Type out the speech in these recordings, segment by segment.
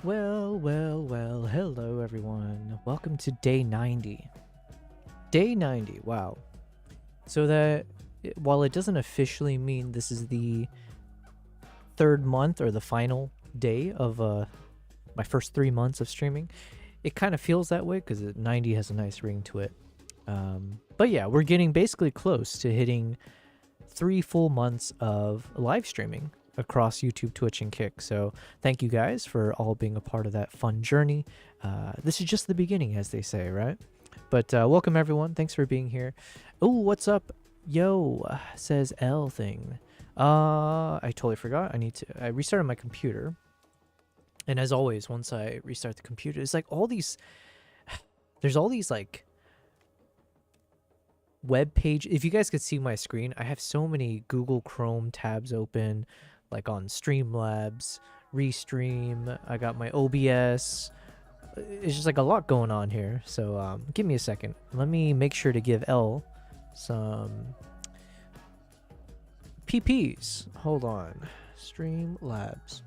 Well, hello everyone. Welcome to day 90. Day 90, wow. So that, while it doesn't officially mean this is the third month or the final day of my first 3 months of streaming, it kind of feels that way because 90 has a nice ring to it. But yeah, we're getting basically close to hitting 3 full months of live streaming across YouTube, Twitch, and Kick. So thank you guys for all being a part of that fun journey. This is just the beginning, as they say, right? But welcome everyone. Thanks for being here. Oh, what's up? Yo, says L thing. I totally forgot. I restarted my computer. And as always, once I restart the computer, it's like there's all these like web page. If you guys could see my screen, I have so many Google Chrome tabs open, like on Streamlabs, Restream. I got my OBS. It's just like a lot going on here. So give me a second. Let me make sure to give L some PPs. Hold on. Streamlabs.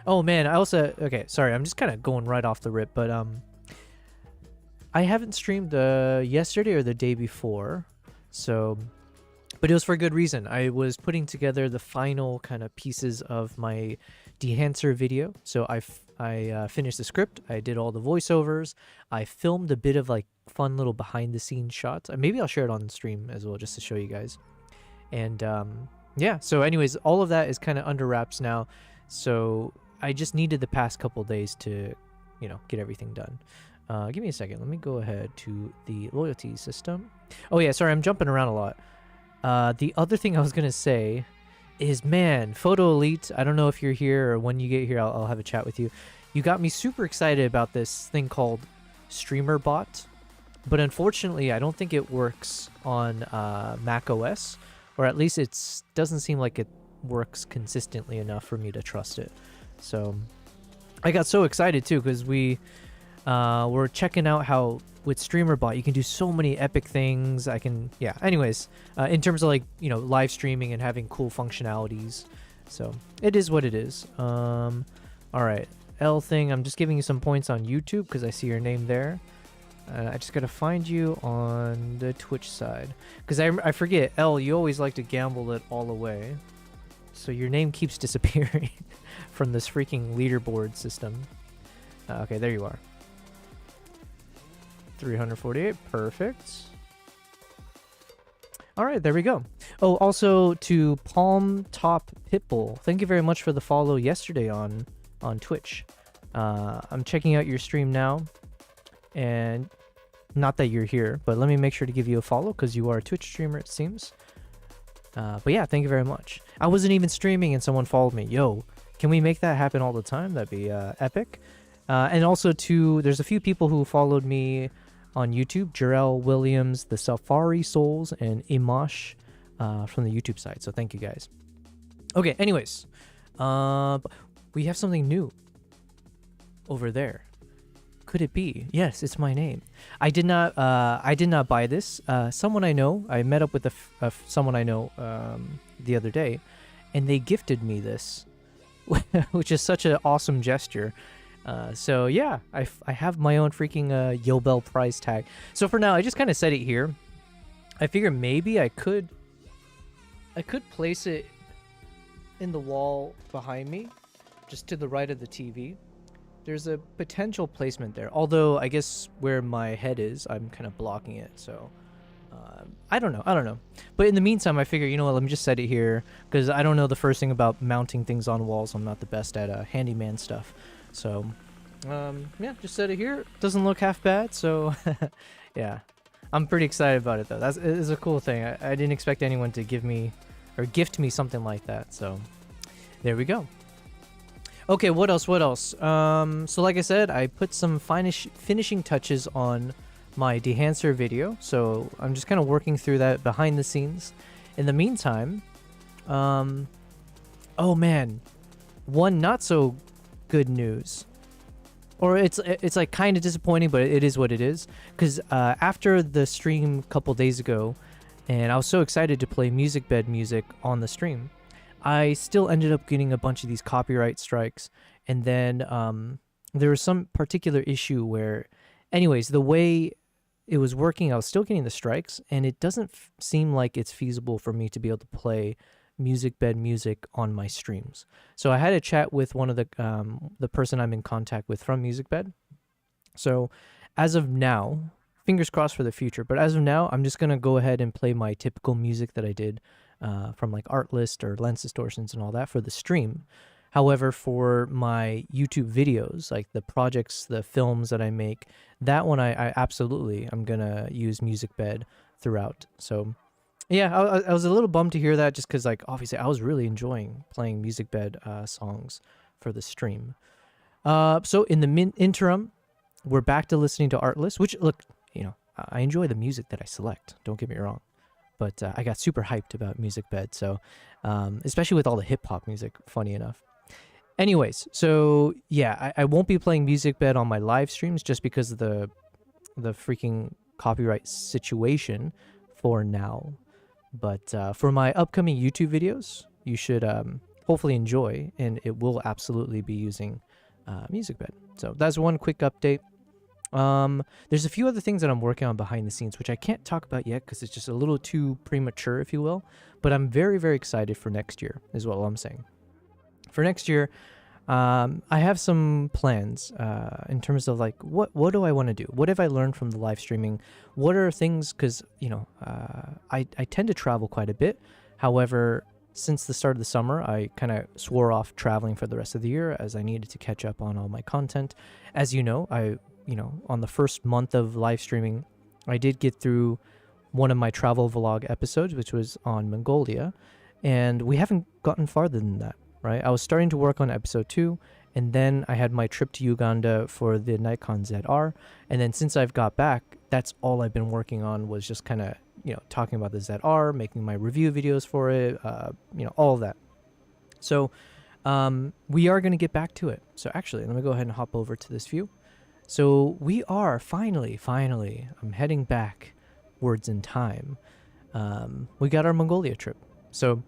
Oh man, I also, okay, sorry, I'm just kind of going right off the rip, but I haven't streamed yesterday or the day before. So, but it was for a good reason. I was putting together the final kind of pieces of my dehancer video. So I finished the script. I did all the voiceovers. I filmed a bit of like fun little behind the scenes shots. Maybe I'll share it on stream as well, just to show you guys. And yeah, so anyways, all of that is kind of under wraps now. So I just needed the past couple days to, get everything done. Give me a second. Let me go ahead to the loyalty system. Oh yeah, sorry, I'm jumping around a lot. The other thing I was going to say is, man, Photo Elite, I don't know if you're here or when you get here, I'll have a chat with you. You got me super excited about this thing called StreamerBot, but unfortunately, I don't think it works on Mac OS, or at least it doesn't seem like it works consistently enough for me to trust it. So I got so excited too, because we were checking out how with StreamerBot you can do so many epic things. Anyways, in terms of like live streaming and having cool functionalities. So it is what it is. All right, L thing, I'm just giving you some points on YouTube because I see your name there. I just gotta find you on the Twitch side because I forget, L, you always like to gamble it all away, so your name keeps disappearing from this freaking leaderboard system. Okay, there you are. 348, perfect. All right, there we go. Oh, also to Palm Top Pitbull, thank you very much for the follow yesterday on Twitch. I'm checking out your stream now, and not that you're here, but let me make sure to give you a follow because you are a Twitch streamer, it seems. But yeah, thank you very much. I wasn't even streaming and someone followed me. Yo, can we make that happen all the time? That'd be epic. And also there's a few people who followed me on YouTube, Jarrell Williams, the Safari Souls, and Imash from the YouTube side. So thank you guys. Okay, anyways, we have something new over there. Could it be? Yes, it's my name. I did not buy this. Someone I know, I met up with someone I know the other day, and they gifted me this, which is such an awesome gesture. So yeah, I have my own freaking Yobel prize tag. So for now, I just kind of set it here. I figure maybe I could place it in the wall behind me, just to the right of the TV. There's a potential placement there, although I guess where my head is, I'm kind of blocking it. So I don't know. But in the meantime, I figure, let me just set it here because I don't know the first thing about mounting things on walls. I'm not the best at handyman stuff. So, yeah, just set it here. Doesn't look half bad, so yeah. I'm pretty excited about it, though. It's a cool thing. I didn't expect anyone to give me or gift me something like that, so there we go. Okay, what else? So like I said, I put some finishing touches on my dehancer video, so I'm just kind of working through that behind the scenes. In the meantime, oh man, one not so good news, or it's like kind of disappointing, but it is what it is, because after the stream a couple days ago, and I was so excited to play musicbed music on the stream, I still ended up getting a bunch of these copyright strikes, and then there was some particular issue where, anyways, the way it was working, I was still getting the strikes, and it doesn't seem like it's feasible for me to be able to play musicbed music on my streams. So I had a chat with one of the person I'm in contact with from musicbed. So as of now, fingers crossed for the future, but as of now, I'm just gonna go ahead and play my typical music that I did from like Artlist or Lens Distortions and all that for the stream. However, for my YouTube videos, like the projects, the films that I make, that one I absolutely I'm gonna use musicbed throughout. So yeah, I was a little bummed to hear that, just because like obviously I was really enjoying playing musicbed songs for the stream. So in the interim, we're back to listening to Artlist, which, look, you know, I enjoy the music that I select. Don't get me wrong, but I got super hyped about musicbed. So especially with all the hip hop music, funny enough. Anyways, so yeah, I won't be playing musicbed on my live streams just because of the freaking copyright situation for now. But for my upcoming YouTube videos, you should hopefully enjoy, and it will absolutely be using musicbed. So that's one quick update. There's a few other things that I'm working on behind the scenes, which I can't talk about yet because it's just a little too premature, if you will. But I'm very, very excited for next year, is what I'm saying. For next year, I have some plans in terms of like what do I want to do? What have I learned from the live streaming? What are things? Because you know, I tend to travel quite a bit. However, since the start of the summer, I kind of swore off traveling for the rest of the year as I needed to catch up on all my content. As you know, on the first month of live streaming, I did get through one of my travel vlog episodes, which was on Mongolia, and we haven't gotten farther than that. Right, I was starting to work on episode 2, and then I had my trip to Uganda for the Nikon ZR, and then since I've got back, that's all I've been working on, was just kind of, you know, talking about the ZR, making my review videos for it, you know, all of that. So we are going to get back to it. So actually, let me go ahead and hop over to this view. So we are finally, I'm heading backwards in time. We got our Mongolia trip. So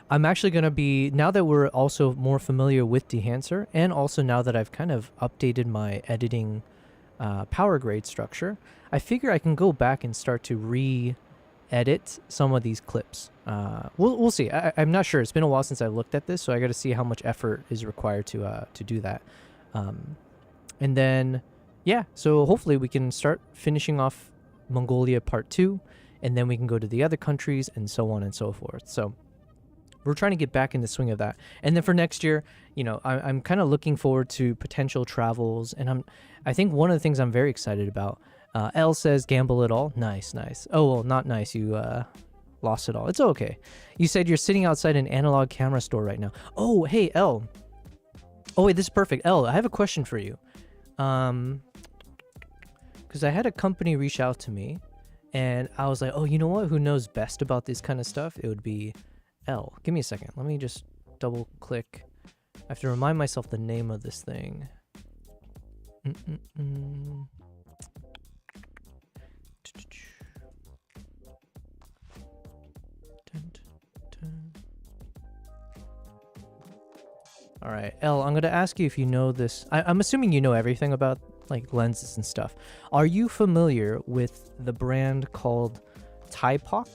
I'm actually going to be, now that we're also more familiar with dehancer, and also now that I've kind of updated my editing power grade structure, I figure I can go back and start to re-edit some of these clips. We'll see. I'm not sure. It's been a while since I looked at this, so I got to see how much effort is required to do that. And then, yeah, so hopefully we can start finishing off Mongolia part 2, and then we can go to the other countries and so on and so forth. So we're trying to get back in the swing of that. And then for next year, you know, I'm kind of looking forward to potential travels. And I think one of the things I'm very excited about, L says gamble it all. Nice. Oh, well, not nice. You lost it all. It's okay. You said you're sitting outside an analog camera store right now. Oh, hey, L. Oh, wait, this is perfect. L, I have a question for you. Because I had a company reach out to me, and I was like, oh, you know what? Who knows best about this kind of stuff? It would be L. Give me a second. Let me just double click. I have to remind myself the name of this thing. All right, L, I'm going to ask you if you know this. I'm assuming you know everything about like lenses and stuff. Are you familiar with the brand called Typoch?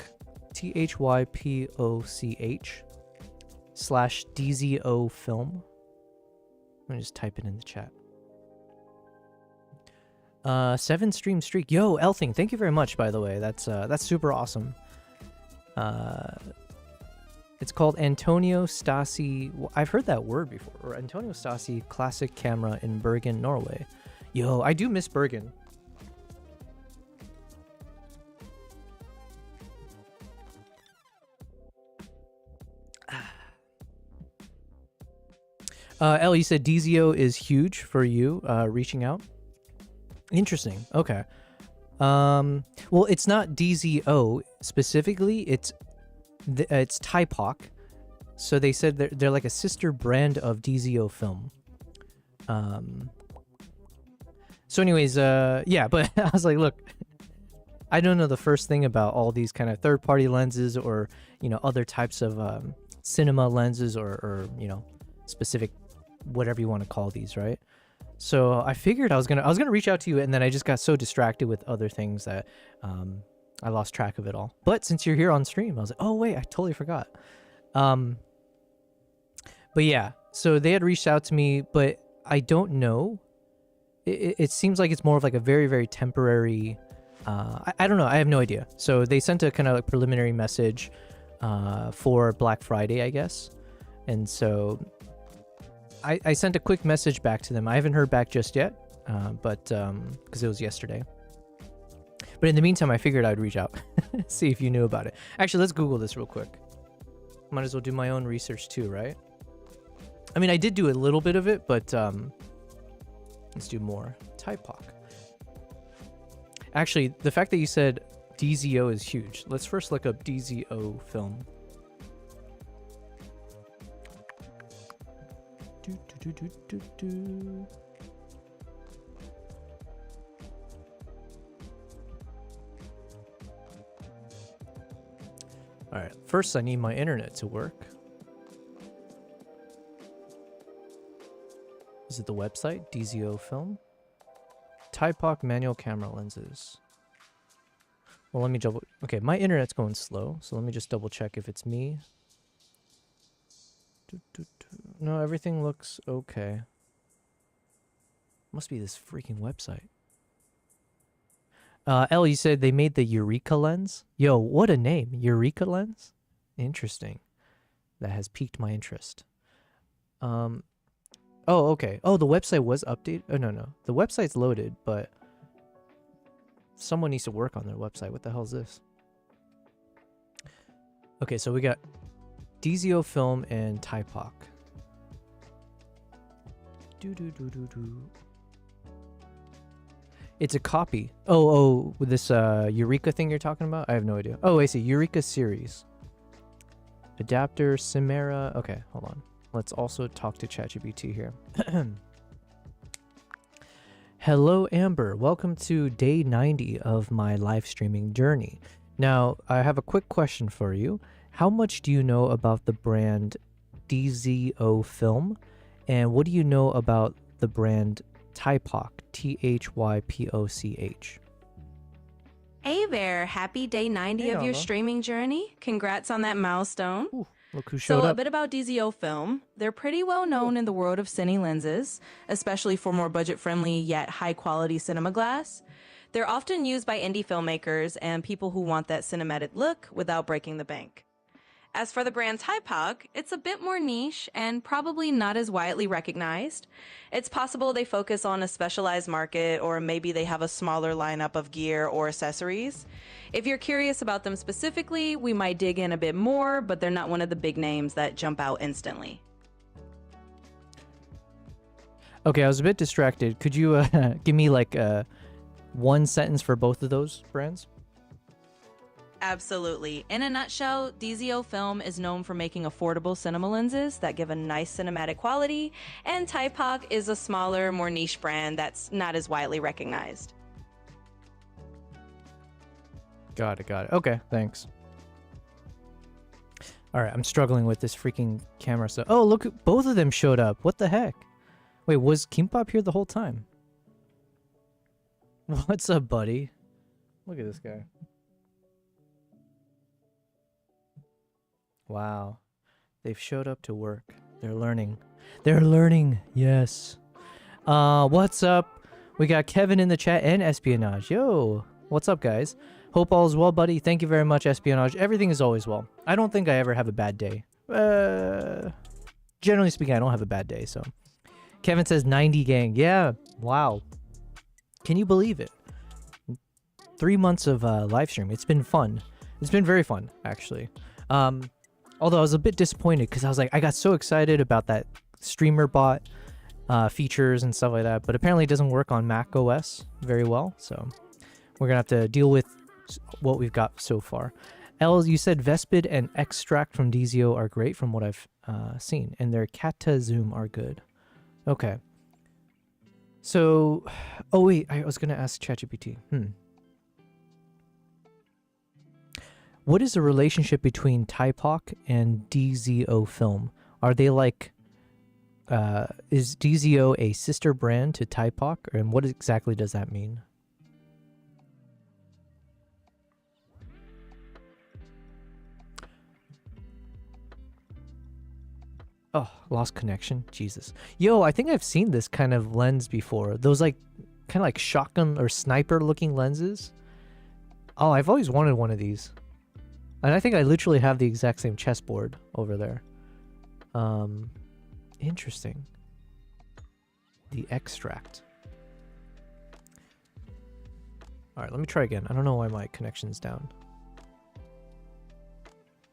THYPOCH/DZO film. Let me just type it in the chat. 7 stream streak. Yo, Elthing, thank you very much, by the way. That's super awesome. It's called Antonio Stasi. I've heard that word before. Or Antonio Stasi Classic Camera in Bergen, Norway. Yo, I do miss Bergen. El, you said DZO is huge for you, reaching out. Interesting. Okay. Well, it's not DZO specifically. It's Typoch. So they said they're like a sister brand of DZO film. So anyways, yeah, but I was like, look, I don't know the first thing about all these kind of third-party lenses, or, you know, other types of cinema lenses, or you know, specific whatever you want to call these, right? So I figured I was gonna reach out to you, and then I just got so distracted with other things that I lost track of it all. But since you're here on stream, I was like, oh wait, I totally forgot. But yeah, so they had reached out to me, but I don't know. It seems like it's more of like a very, very temporary. I don't know. I have no idea. So they sent a kind of like preliminary message for Black Friday, I guess. And so I sent a quick message back to them. I haven't heard back just yet, but because it was yesterday. But in the meantime, I figured I'd reach out, see if you knew about it. Actually, let's Google this real quick. Might as well do my own research too, right? I mean, I did do a little bit of it, but let's do more. TIPOC. Actually, the fact that you said DZO is huge. Let's first look up DZO film. All right, first I need my internet to work. Is it the website? DZO film? TIPOC manual camera lenses. Well, let me double... Okay, my internet's going slow, so let me just double check if it's me. No, everything looks okay. Must be this freaking website. Elle, you said they made the Eureka lens? Yo, what a name. Eureka lens? Interesting. That has piqued my interest. Oh, okay. Oh, the website was updated? Oh, no. The website's loaded, but someone needs to work on their website. What the hell is this? Okay, so we got DZO Film and TIPOC. It's a copy. Oh, with this Eureka thing you're talking about? I have no idea. Oh, I see. Eureka series. Adapter, Chimera. Okay, hold on. Let's also talk to ChatGPT here. Hello, Amber. Welcome to day 90 of my live streaming journey. Now, I have a quick question for you. How much do you know about the brand DZO Film? And what do you know about the brand TIPOC? THYPOCH. Hey there, happy day 90 of your streaming journey. Congrats on that milestone. Ooh, look who showed up. So a bit about DZO Film. They're pretty well known in the world of cine lenses, especially for more budget-friendly yet high-quality cinema glass. They're often used by indie filmmakers and people who want that cinematic look without breaking the bank. As for the brand TIPOC, it's a bit more niche and probably not as widely recognized. It's possible they focus on a specialized market, or maybe they have a smaller lineup of gear or accessories. If you're curious about them specifically, we might dig in a bit more, but they're not one of the big names that jump out instantly. Okay, I was a bit distracted. Could you give me like one sentence for both of those brands? Absolutely. In a nutshell, DZO Film is known for making affordable cinema lenses that give a nice cinematic quality, and TIPOC is a smaller, more niche brand that's not as widely recognized. Got it. Okay, thanks. All right, I'm struggling with this freaking camera stuff. Oh, look, both of them showed up. What the heck? Wait, was Kimbap here the whole time? What's up, buddy? Look at this guy. Wow. They've showed up to work. They're learning. They're learning. Yes. What's up? We got Kevin in the chat and Espionage. Yo. What's up, guys? Hope all is well, buddy. Thank you very much, Espionage. Everything is always well. I don't think I ever have a bad day. Generally speaking, I don't have a bad day, so. Kevin says 90 gang. Yeah. Wow. Can you believe it? 3 months of live stream. It's been fun. It's been very fun, actually. Although I was a bit disappointed because I was like, I got so excited about that streamer bot features and stuff like that, but apparently it doesn't work on Mac OS very well, so we're gonna have to deal with what we've got so far. Elle, you said Vespid and Extract from DZO are great from what I've seen, and their Kata Zoom are good. Okay. So, oh wait, I was gonna ask ChatGPT. What is the relationship between TIPOC and DZO Film? Are they like Is DZO a sister brand to Typoc, and what exactly does that mean? Oh, lost connection. Jesus. Yo, I think I've seen this kind of lens before. Those like kind of like shotgun or sniper looking lenses. Oh, I've always wanted one of these. And I think I literally have the exact same chessboard over there. Interesting. The extract. All right, let me try again. I don't know why my connection's down.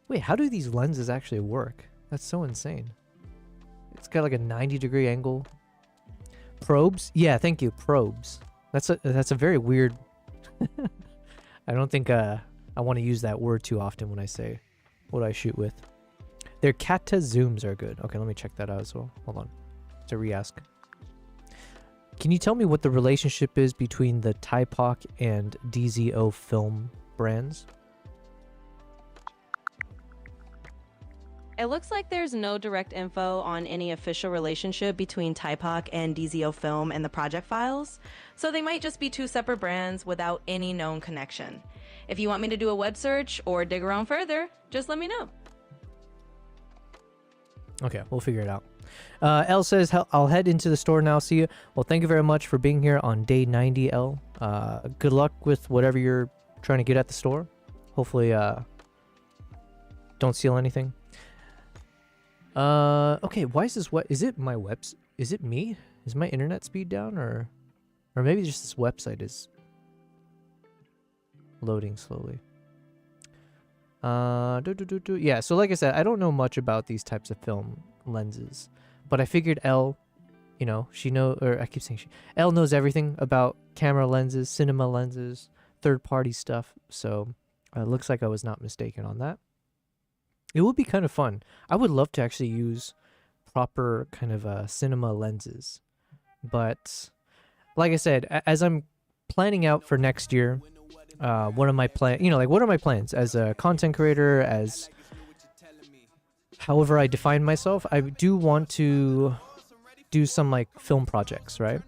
Wait, how do these lenses actually work? That's so insane. It's got like a 90-degree angle. Probes? Yeah, thank you. Probes. That's a very weird. I don't think I want to use that word too often when I say what I shoot with. Their Kata zooms are good. Okay, let me check that out as well. Hold on. To re-ask. Can you tell me what the relationship is between the Typoc and DZO film brands? It looks like there's no direct info on any official relationship between Typoc and DZO Film and the project files, so they might just be two separate brands without any known connection. If you want me to do a web search or dig around further, just let me know. Okay, we'll figure it out. L says, I'll head into the store now. See you. Well, thank you very much for being here on day 90, L. Good luck with whatever you're trying to get at the store. Hopefully, don't steal anything. Okay, why is this is it my webs? Is it me? Is my internet speed down, or maybe just this website is loading slowly? Yeah, so like I said, I don't know much about these types of film lenses, but I figured L, you know, I keep saying L knows everything about camera lenses, cinema lenses, third-party stuff, so it looks like I was not mistaken on that. It would be kind of fun. I would love to actually use proper kind of cinema lenses. But like I said, as I'm planning out for next year, what are my plans as a content creator, as however I define myself? I do want to do some like film projects, right?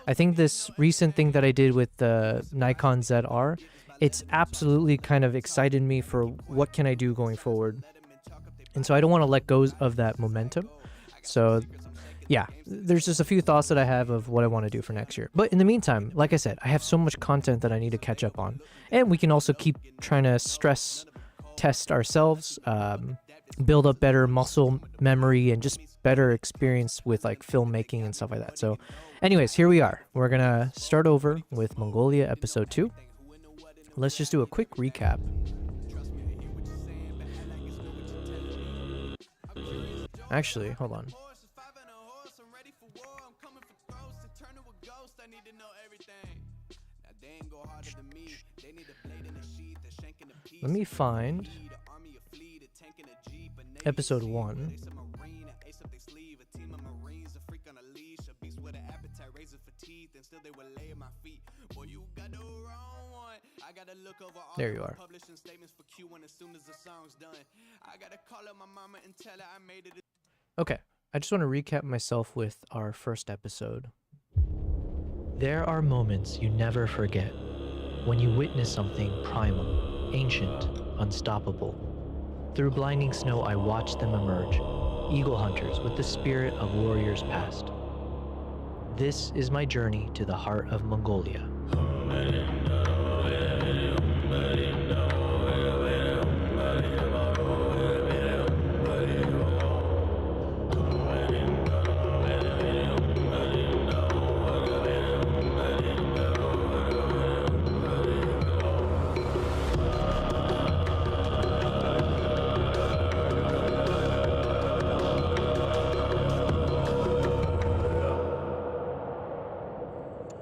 I think this recent thing that I did with the Nikon ZR, it's absolutely kind of excited me for what can I do going forward. And so I don't want to let go of that momentum. So yeah, there's just a few thoughts that I have of what I want to do for next year. But in the meantime, like I said, I have so much content that I need to catch up on. And we can also keep trying to stress test ourselves, build up better muscle memory and just better experience with like filmmaking and stuff like that. So anyways, here we are. We're going to start over with Mongolia episode 2. Let's just do a quick recap. Actually, hold on. Let me find episode 1. There you are. Okay, I just want to recap myself with our first episode. There are moments you never forget when you witness something primal, ancient, unstoppable. Through blinding snow, I watched them emerge, eagle hunters with the spirit of warriors past. This is my journey to the heart of Mongolia.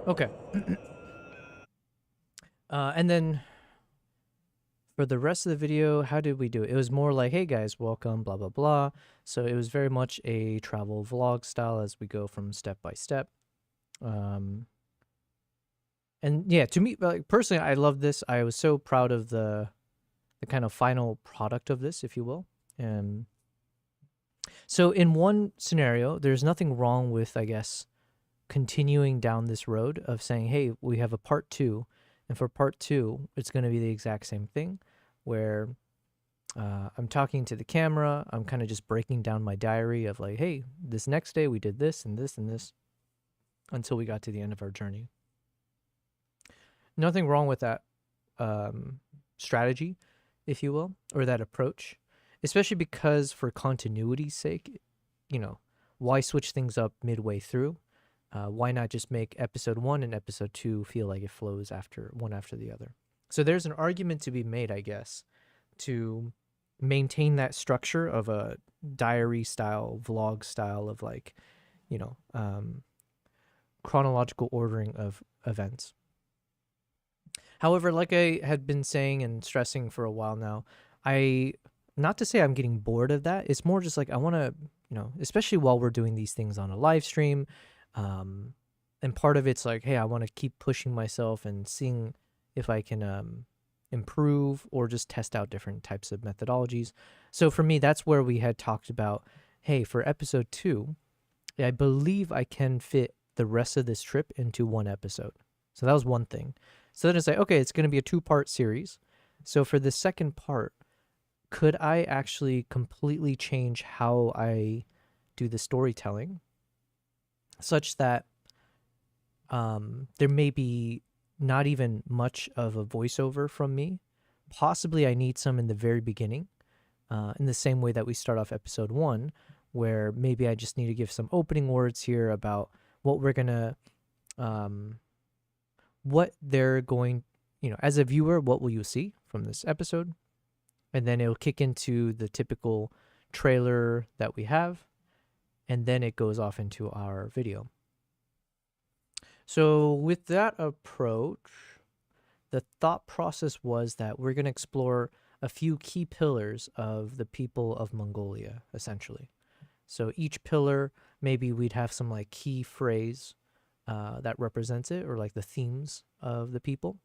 Okay. And then for the rest of the video, how did we do it? It was more like, hey guys, welcome, blah, blah, blah. So it was very much a travel vlog style as we go from step by step. And yeah, to me, like, personally, I love this. I was so proud of the kind of final product of this, if you will. So in one scenario, there's nothing wrong with, I guess, continuing down this road of saying, hey, we have a part 2, and for part 2 it's going to be the exact same thing, where I'm talking to the camera, I'm kind of just breaking down my diary of like, hey, this next day we did this and this and this until we got to the end of our journey. Nothing wrong with that strategy, if you will, or that approach, especially because for continuity's sake, why switch things up midway through? Why not just make episode 1 and episode 2 feel like it flows one after the other? So there's an argument to be made, I guess, to maintain that structure of a diary style, vlog style of like, chronological ordering of events. However, like I had been saying and stressing for a while now, not to say I'm getting bored of that. It's more just like I want to, especially while we're doing these things on a live stream, and part of it's like, hey, I want to keep pushing myself and seeing if I can improve or just test out different types of methodologies. So for me, that's where we had talked about, hey, for episode 2, I believe I can fit the rest of this trip into one episode. So that was one thing. So then it's like, okay, it's going to be a 2-part series. So for the second part, could I actually completely change how I do the storytelling such that there may be not even much of a voiceover from me? Possibly I need some in the very beginning, in the same way that we start off episode 1, where maybe I just need to give some opening words here about what we're going to, what they're going, as a viewer, what will you see from this episode? And then it'll kick into the typical trailer that we have, and then it goes off into our video. So with that approach, the thought process was that we're going to explore a few key pillars of the people of Mongolia, essentially. So each pillar, maybe we'd have some like key phrase that represents it, or like the themes of the people.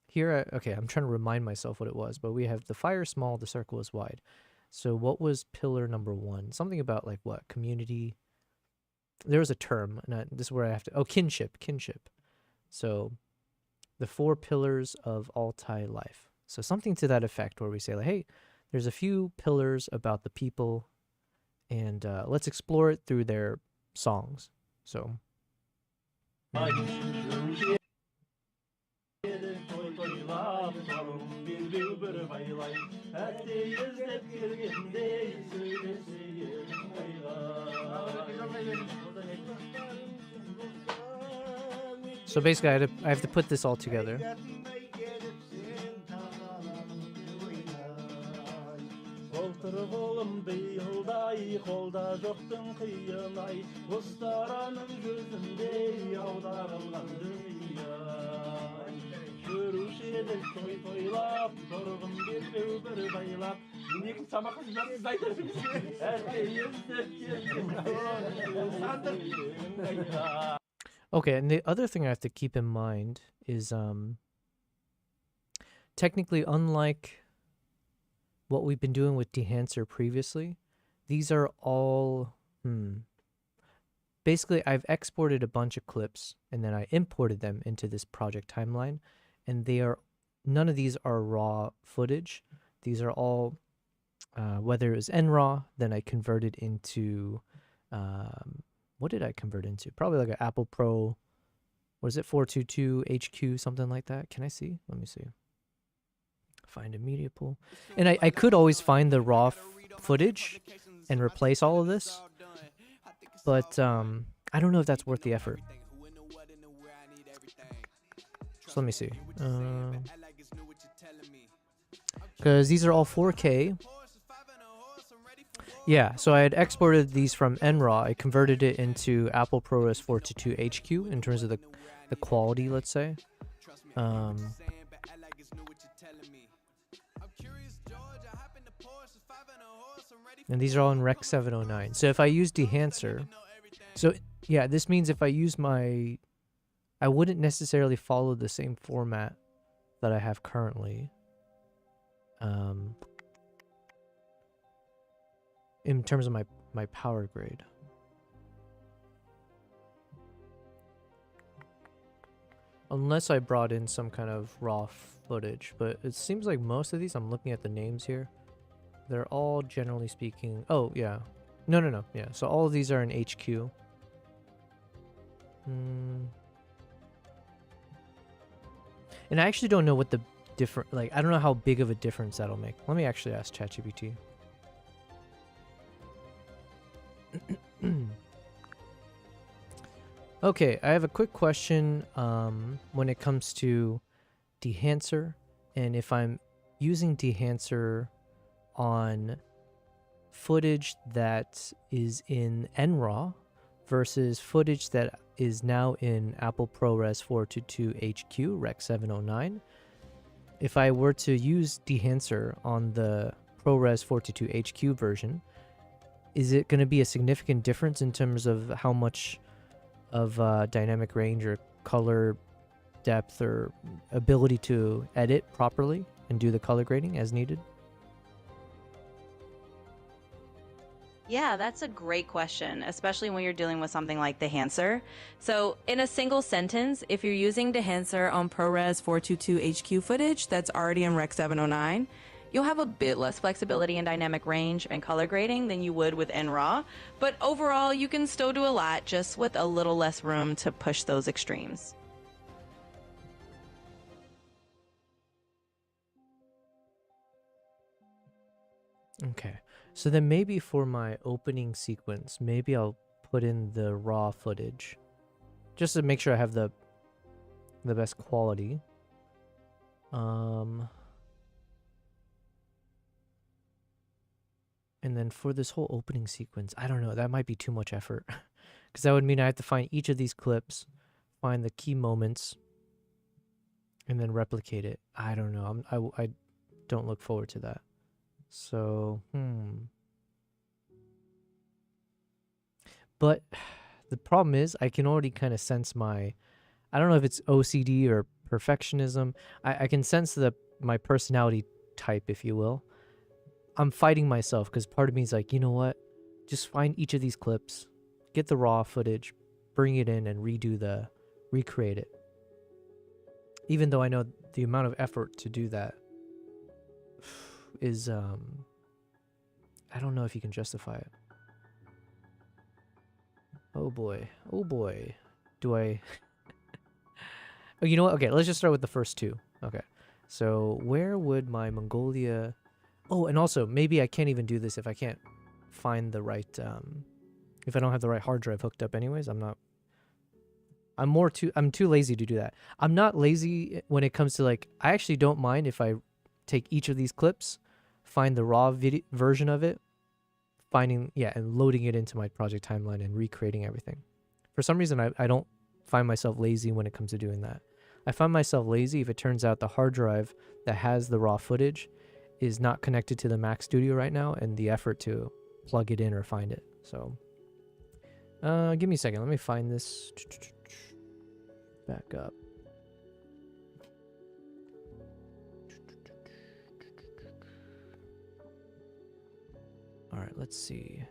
Here, okay, I'm trying to remind myself what it was, but we have the fire small, the circle is wide. So what was pillar number 1? Something about like what? Community. There was a term, and this is where I have to, kinship. So the 4 pillars of Altai life. So something to that effect where we say like, hey, there's a few pillars about the people, and let's explore it through their songs. So. So basically, I have to put this all together. Okay, and the other thing I have to keep in mind is technically, unlike what we've been doing with dehancer previously, these are all basically I've exported a bunch of clips and then I imported them into this project timeline, and none of these are raw footage. These are all whether it was NRAW, then I converted into what did I convert into? Probably like an Apple Pro, what is it, 422 HQ, something like that. Can I see? Let me see. Find a media pool. And I could always find the raw footage and replace all of this, but I don't know if that's worth the effort. So let me see. Because these are all 4K. Yeah, so I had exported these from NRAW. I converted it into Apple ProRes 422 HQ in terms of the quality, let's say. And these are all in Rec 709. So if I use dehancer, so yeah, this means if I use I wouldn't necessarily follow the same format that I have in terms of my power grade. Unless I brought in some kind of raw footage, but it seems like most of these, I'm looking at the names here, they're all generally speaking, oh yeah, no, yeah, so all of these are in HQ. And I actually don't know what the different, like, I don't know how big of a difference that'll make. Let me actually ask ChatGPT. Okay, I have a quick question when it comes to dehancer, and if I'm using dehancer on footage that is in NRAW versus footage that is now in Apple ProRes 422 HQ Rec 709. If I were to use dehancer on the ProRes 422 HQ version, is it going to be a significant difference in terms of how much of dynamic range or color depth or ability to edit properly and do the color grading as needed? Yeah, that's a great question, especially when you're dealing with something like dehancer. So, in a single sentence, if you're using dehancer on ProRes 422 HQ footage that's already in Rec 709, you'll have a bit less flexibility in dynamic range and color grading than you would with NRAW. But overall, you can still do a lot, just with a little less room to push those extremes. Okay, so then maybe for my opening sequence, maybe I'll put in the raw footage just to make sure I have the best quality. And then for this whole opening sequence, I don't know, that might be too much effort because that would mean I have to find each of these clips, find the key moments, and then replicate it. I don't know. I don't look forward to that. So, But the problem is I can already kind of sense I don't know if it's OCD or perfectionism. I can sense my personality type, if you will. I'm fighting myself because part of me is like, you know what? Just find each of these clips, get the raw footage, bring it in and recreate it. Even though I know the amount of effort to do that is, I don't know if you can justify it. Oh boy. Do I... Oh, you know what? Okay, let's just start with the first two. Okay. So where would my Mongolia... Oh, and also, maybe I can't even do this if I can't find the right... if I don't have the right hard drive hooked up anyways. I'm too lazy to do that. I'm not lazy when it comes to, like... I actually don't mind if I take each of these clips, find the raw version of it, and loading it into my project timeline and recreating everything. For some reason, I don't find myself lazy when it comes to doing that. I find myself lazy if it turns out the hard drive that has the raw footage is not connected to the Mac Studio right now and the effort to plug it in or find it. So, give me a second. Let me find this back up. All right, let's see.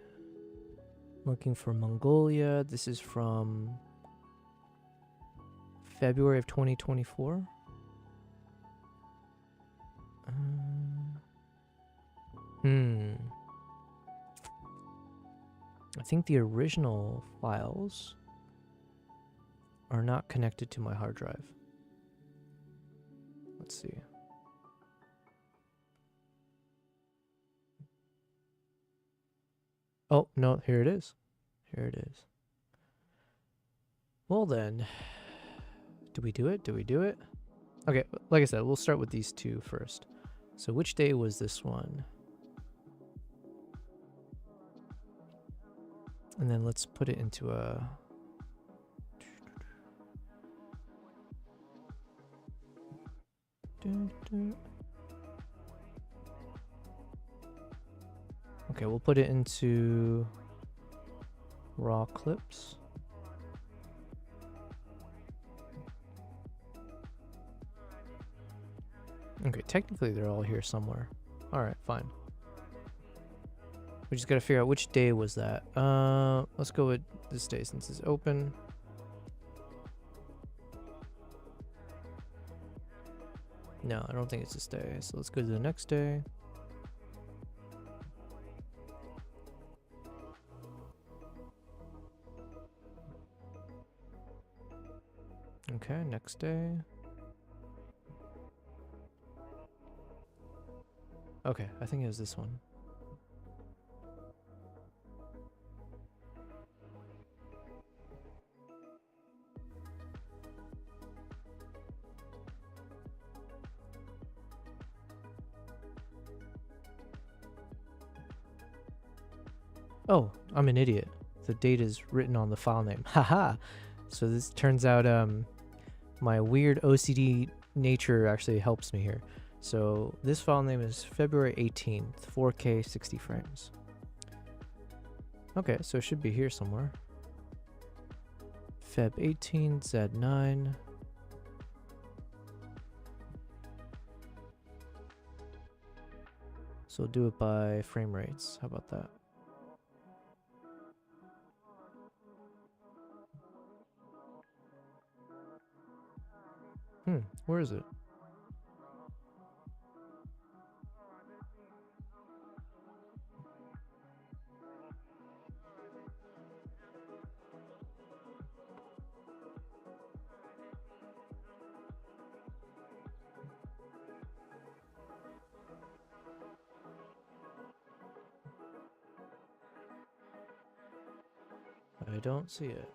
Looking for Mongolia. This is from February of 2024. I think the original files are not connected to my hard drive. Let's see. Oh, no, here it is. Here it is. Well then, do we do it? Okay, like I said, we'll start with these two first. So which day was this one? And then let's put it into a... Okay, we'll put it into raw clips. Okay, technically they're all here somewhere. All right, fine. We just gotta figure out which day was that. Let's go with this day since it's open. No, I don't think it's this day. So let's go to the next day. Okay, next day. Okay, I think it was this one. Oh, I'm an idiot. The date is written on the file name. Haha. So this turns out my weird OCD nature actually helps me here. So this file name is February 18th, 4K 60 frames. Okay, so it should be here somewhere. Feb 18, Z9. So do it by frame rates. How about that? Where is it? I don't see it.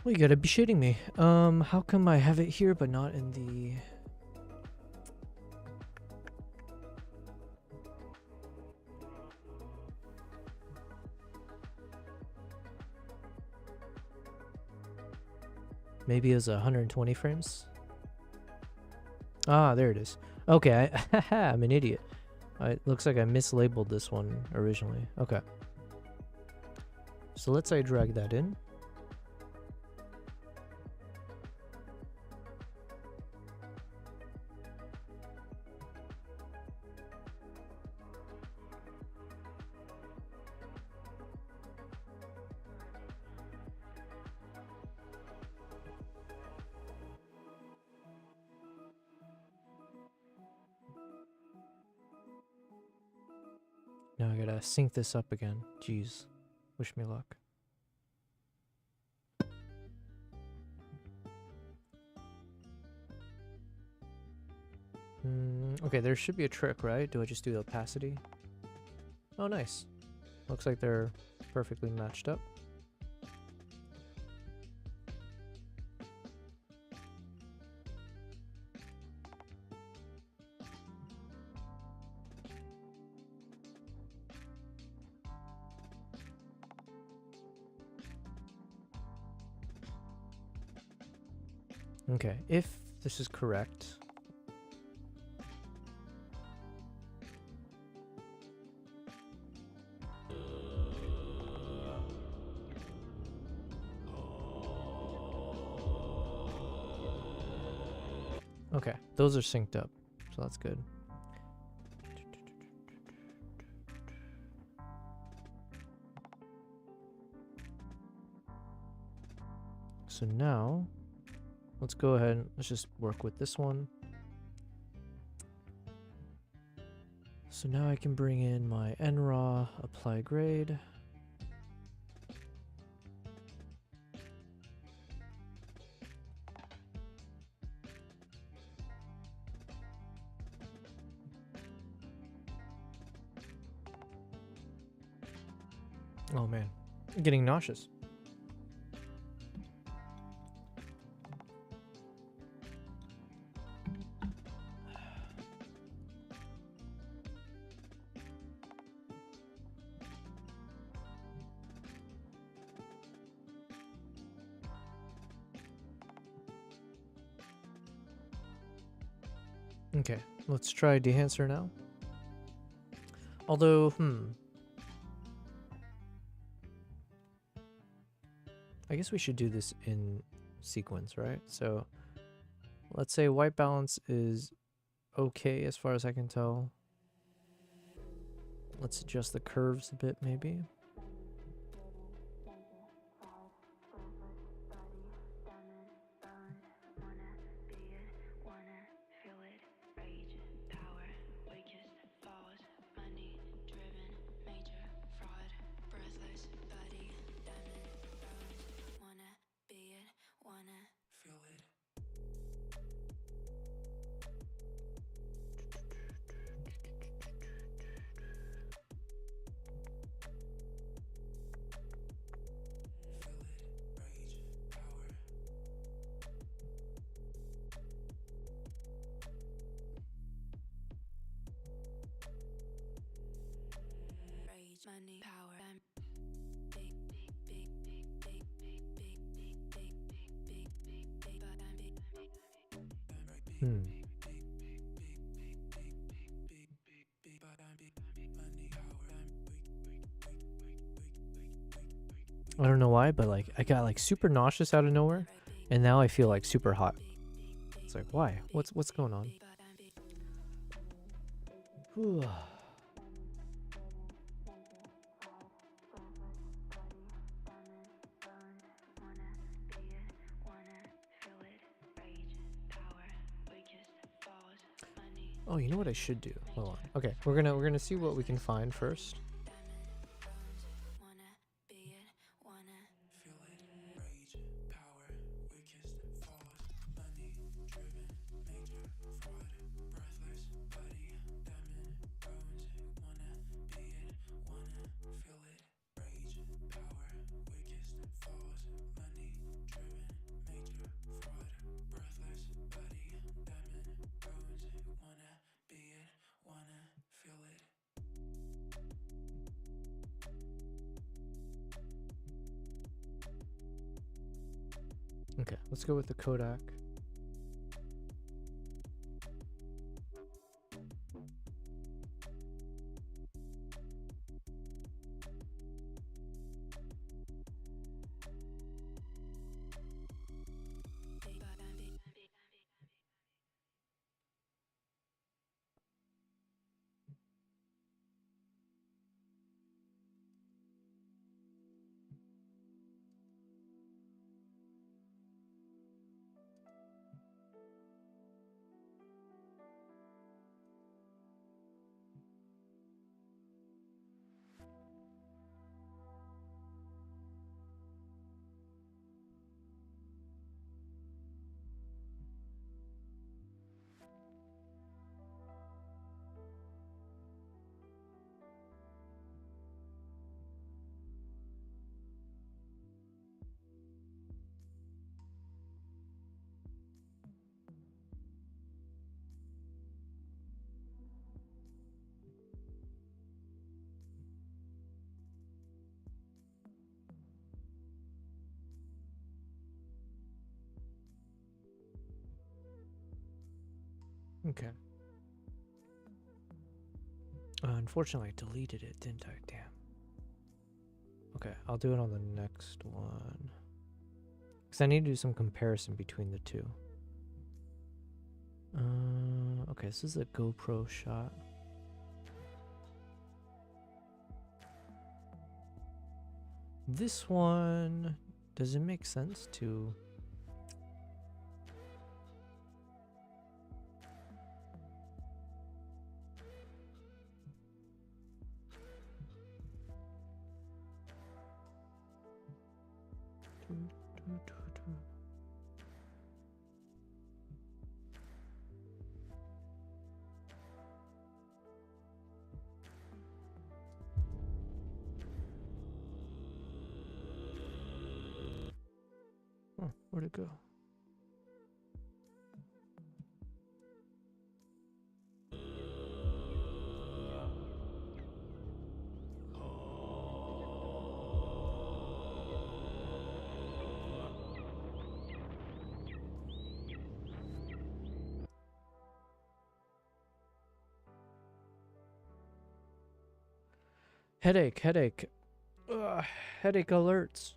Well, you gotta be shitting me. How come I have it here but not in the... Maybe it was 120 frames? Ah, there it is. Okay, I'm an idiot. It looks like I mislabeled this one originally. Okay. So let's say drag that in. Now I gotta sync this up again. Jeez. Wish me luck. Okay, there should be a trick, right? Do I just do the opacity? Oh, nice. Looks like they're perfectly matched up. Okay, if this is correct... Okay, those are synced up, so that's good. So now, let's go ahead and let's just work with this one. So now I can bring in my NRAW, apply grade. Oh man, I'm getting nauseous. Okay, let's try dehancer now. Although, I guess we should do this in sequence, right? So let's say white balance is okay as far as I can tell. Let's adjust the curves a bit, maybe. Hmm. I don't know why, but like I got like super nauseous out of nowhere, and now I feel like super hot. It's like, why? What's going on? Whew. Oh, you know what I should do? Hold on. Okay, we're gonna see what we can find first. Okay, let's go with the Kodak. Okay. Unfortunately, I deleted it, didn't I? Damn. Okay, I'll do it on the next one. Because I need to do some comparison between the two. Okay, this is a GoPro shot. This one, does it make sense to... Oh, where'd it go? Headache, headache. Ugh, headache alerts.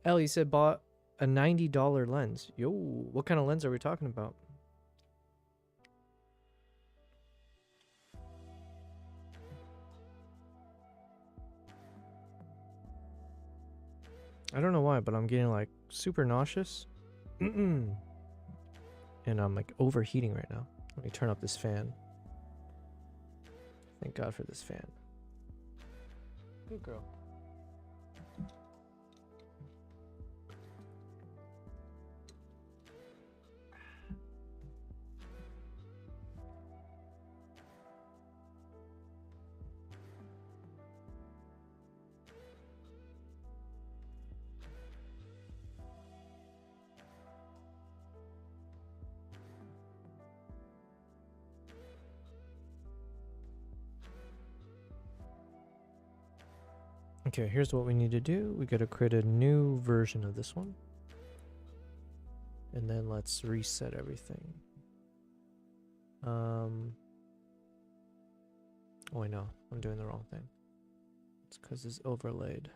Ellie said bought a $90 lens. Yo, what kind of lens are we talking about? I don't know why, but I'm getting like super nauseous. And I'm like overheating right now. Let me turn up this fan. Thank God for this fan. Good girl. Okay, here's what we need to do. We gotta create a new version of this one. And then let's reset everything. Oh, I know. I'm doing the wrong thing. It's because it's overlaid.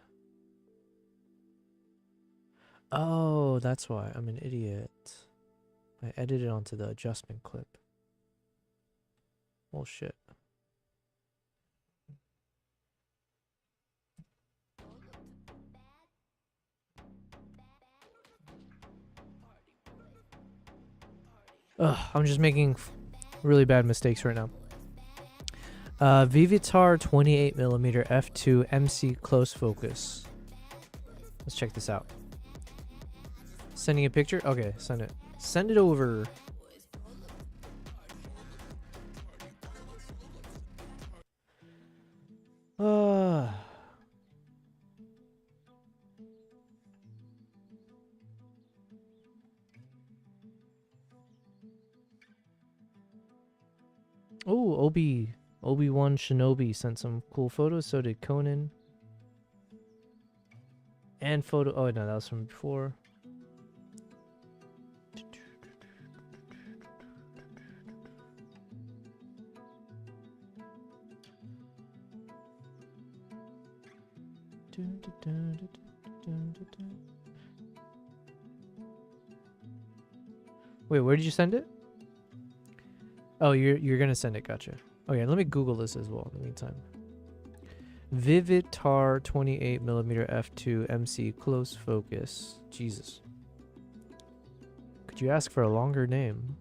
Oh, that's why. I'm an idiot. I edited onto the adjustment clip. Oh, shit. Ugh, I'm just making really bad mistakes right now. Vivitar 28mm f2 MC close focus. Let's check this out. Sending a picture? Okay, send it. Send it over. Oh, Obi-Wan Shinobi sent some cool photos. So did Conan. And photo. Oh no, that was from before. Wait, where did you send it? Oh, you're gonna send it. Gotcha. Okay, let me Google this as well in the meantime. Vivitar 28mm f2 MC close focus. Jesus. Could you ask for a longer name?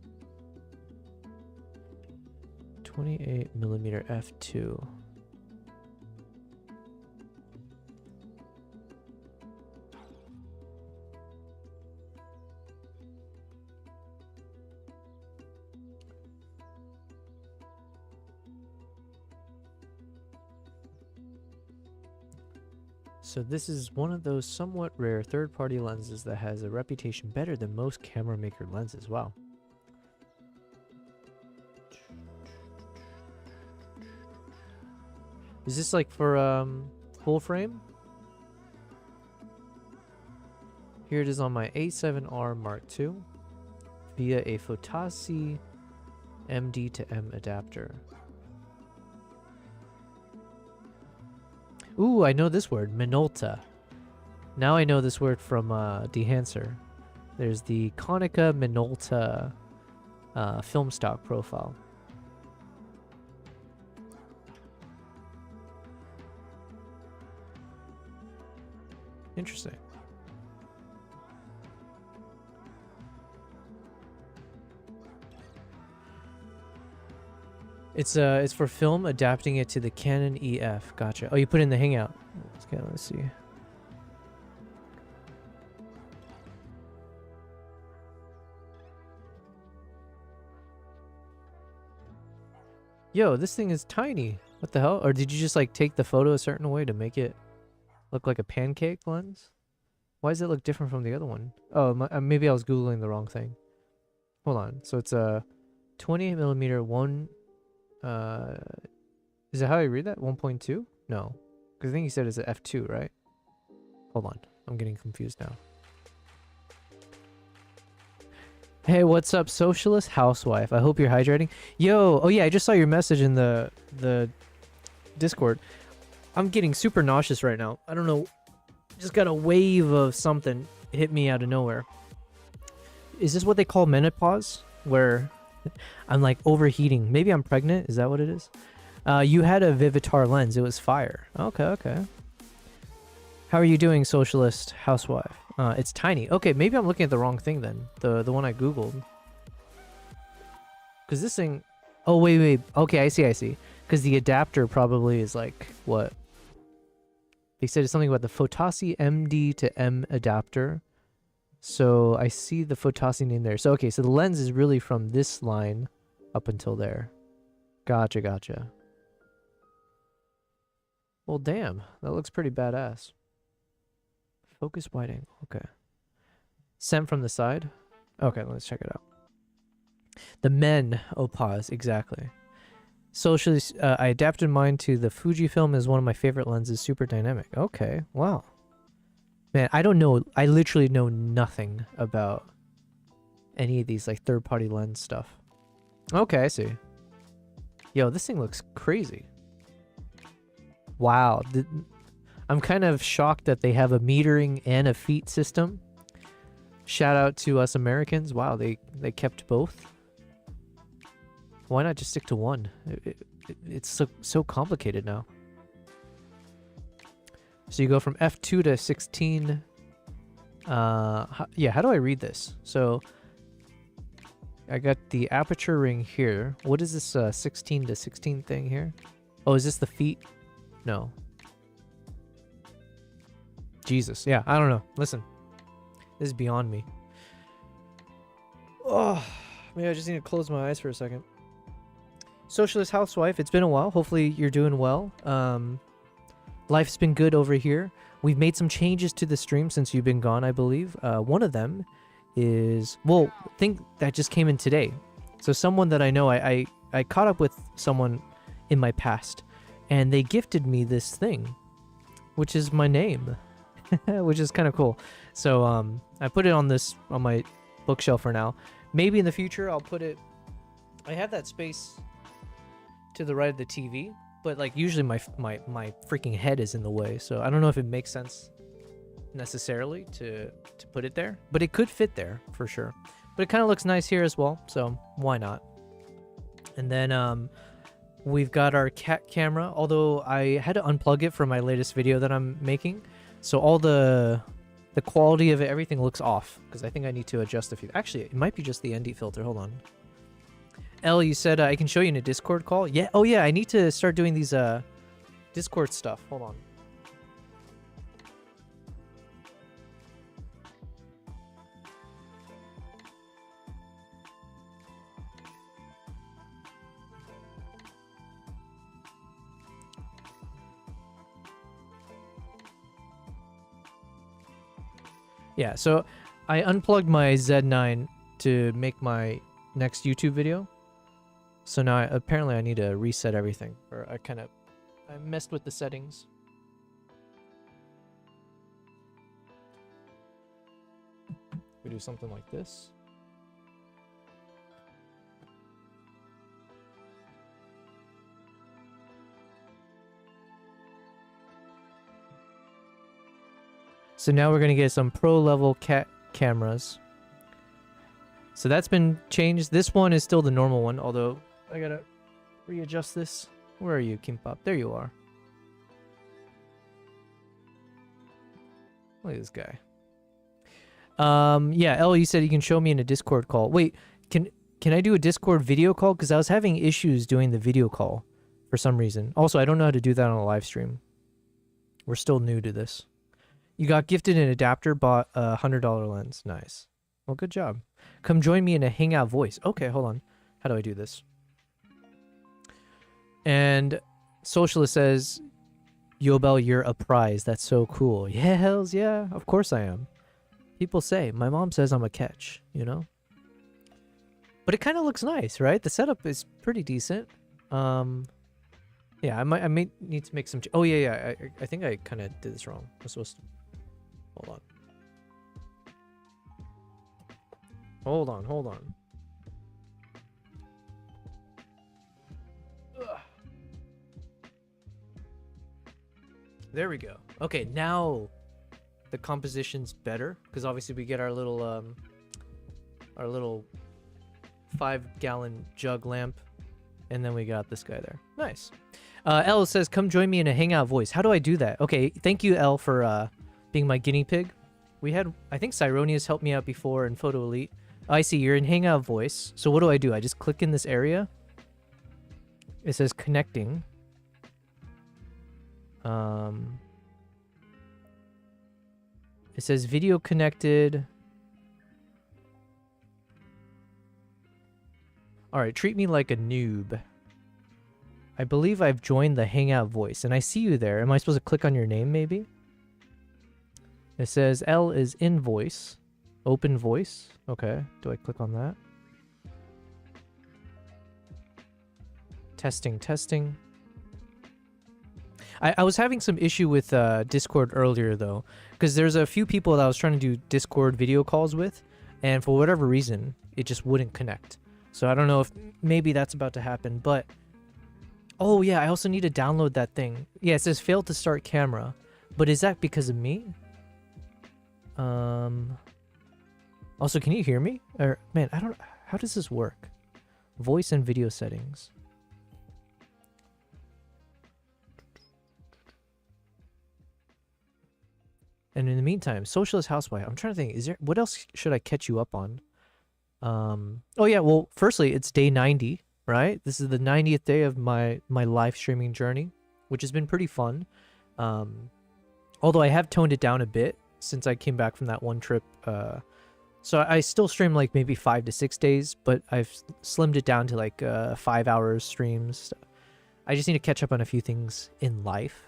28mm f2. So this is one of those somewhat rare third-party lenses that has a reputation better than most camera maker lenses. Wow. Is this like for full frame? Here it is on my A7R Mark II via a Photasi MD to M adapter. Ooh, I know this word, Minolta. Now I know this word from dehancer. There's the Konica Minolta film stock profile. Interesting. It's for film, adapting it to the Canon EF. Gotcha. Oh, you put it in the Hangout. Okay, let's see. Yo, this thing is tiny. What the hell? Or did you just like take the photo a certain way to make it look like a pancake lens? Why does it look different from the other one? Oh, maybe I was Googling the wrong thing. Hold on. So it's a 28mm 1. Is it how I read that? 1.2? No. Because I think he said it's an f2, right? Hold on. I'm getting confused now. Hey, what's up, socialist housewife? I hope you're hydrating. Yo, oh yeah, I just saw your message in the Discord. I'm getting super nauseous right now. I don't know. Just got a wave of something hit me out of nowhere. Is this what they call menopause? Where I'm like overheating. Maybe I'm pregnant. Is that what it is? You had a Vivitar lens. It was fire. Okay, okay. How are you doing, socialist housewife? It's tiny. Okay, maybe I'm looking at the wrong thing then. The one I googled. Because this thing... Oh, wait. Okay, I see. Because the adapter probably is like, what? They said it's something about the Photossi MD to M adapter. So I see the Photossi name there. So, okay, so the lens is really from this line up until there. Gotcha. Well, damn. That looks pretty badass. Focus wide angle. Okay. Sent from the side? Okay, let's check it out. The men. Oh, pause. Exactly. Socially, I adapted mine to the Fujifilm as one of my favorite lenses. Super dynamic. Okay. Wow. Man, I don't know. I literally know nothing about any of these like third-party lens stuff. Okay, I see. Yo, this thing looks crazy. Wow. I'm kind of shocked that they have a metering and a feet system. Shout out to us Americans. Wow, they kept both. Why not just stick to one? It's so complicated now. So you go from f2 to 16. Yeah, how do I read this? So I got the aperture ring here. What is this 16 to 16 thing here? Oh, is this the feet? No. Jesus. Yeah, I don't know. Listen. This is beyond me. Oh, maybe I just need to close my eyes for a second. Socialist housewife, it's been a while. Hopefully you're doing well. Life's been good over here. We've made some changes to the stream since you've been gone, I believe. One of them is, well, I think that just came in today. So someone that I know, I caught up with someone in my past, and they gifted me this thing, which is my name, which is kind of cool. So I put it on my bookshelf for now. Maybe in the future I'll put it. I have that space to the right of the TV, but like usually my freaking head is in the way, so I don't know if it makes sense necessarily to put it there, but it could fit there for sure. But it kind of looks nice here as well, so why not? And then we've got our cat camera, although I had to unplug it for my latest video that I'm making, so all the quality of it, everything looks off, because I think I need to adjust a few. Actually, it might be just the ND filter. Hold on. Elle, you said I can show you in a Discord call? Yeah. Oh, yeah. I need to start doing these Discord stuff. Hold on. Yeah, so I unplugged my Z9 to make my next YouTube video. So now apparently I need to reset everything, or I messed with the settings. We do something like this. So now we're gonna get some pro level cat cameras. So that's been changed. This one is still the normal one, although I gotta readjust this. Where are you, Kimpop? There you are. Look at this guy. Yeah, Elle, you said you can show me in a Discord call. Wait, can I do a Discord video call? Because I was having issues doing the video call for some reason. Also, I don't know how to do that on a live stream. We're still new to this. You got gifted an adapter, bought a $100 lens. Nice. Well, good job. Come join me in a hangout voice. Okay, hold on. How do I do this? And Socialist says, Yobel, you're a prize. That's so cool. Yeah, hells yeah. Of course I am. People say, my mom says I'm a catch, you know? But it kind of looks nice, right? The setup is pretty decent. Yeah, I may need to make some... Oh, yeah. I think I kind of did this wrong. I'm supposed to... Hold on. Ugh. There we go. Okay, now the composition's better because obviously we get our little 5-gallon jug lamp, and then we got this guy there. Nice. Elle says, "Come join me in a hangout voice." How do I do that? Okay, thank you, Elle, for being my guinea pig. We had, I think, Cyronius helped me out before in Photo Elite. I see you're in hangout voice. So what do? I just click in this area. It says connecting. It says video connected. All right, treat me like a noob. I believe I've joined the hangout voice, and I see you there. Am I supposed to click on your name, maybe? It says L is in voice. Open voice. Okay, do I click on that? Testing, testing. I was having some issue with Discord earlier, though, because there's a few people that I was trying to do Discord video calls with, and for whatever reason, it just wouldn't connect. So I don't know if maybe that's about to happen, but... Oh, yeah, I also need to download that thing. Yeah, it says failed to start camera, but is that because of me? Also, can you hear me? Or, man, I don't... How does this work? Voice and video settings. And in the meantime, Socialist Housewife. I'm trying to think, is there... What else should I catch you up on? Oh, yeah, well, firstly, it's day 90, right? This is the 90th day of my live streaming journey, which has been pretty fun. Although I have toned it down a bit since I came back from that one trip. So I still stream like maybe 5 to 6 days, but I've slimmed it down to like 5 hours streams. I just need to catch up on a few things in life.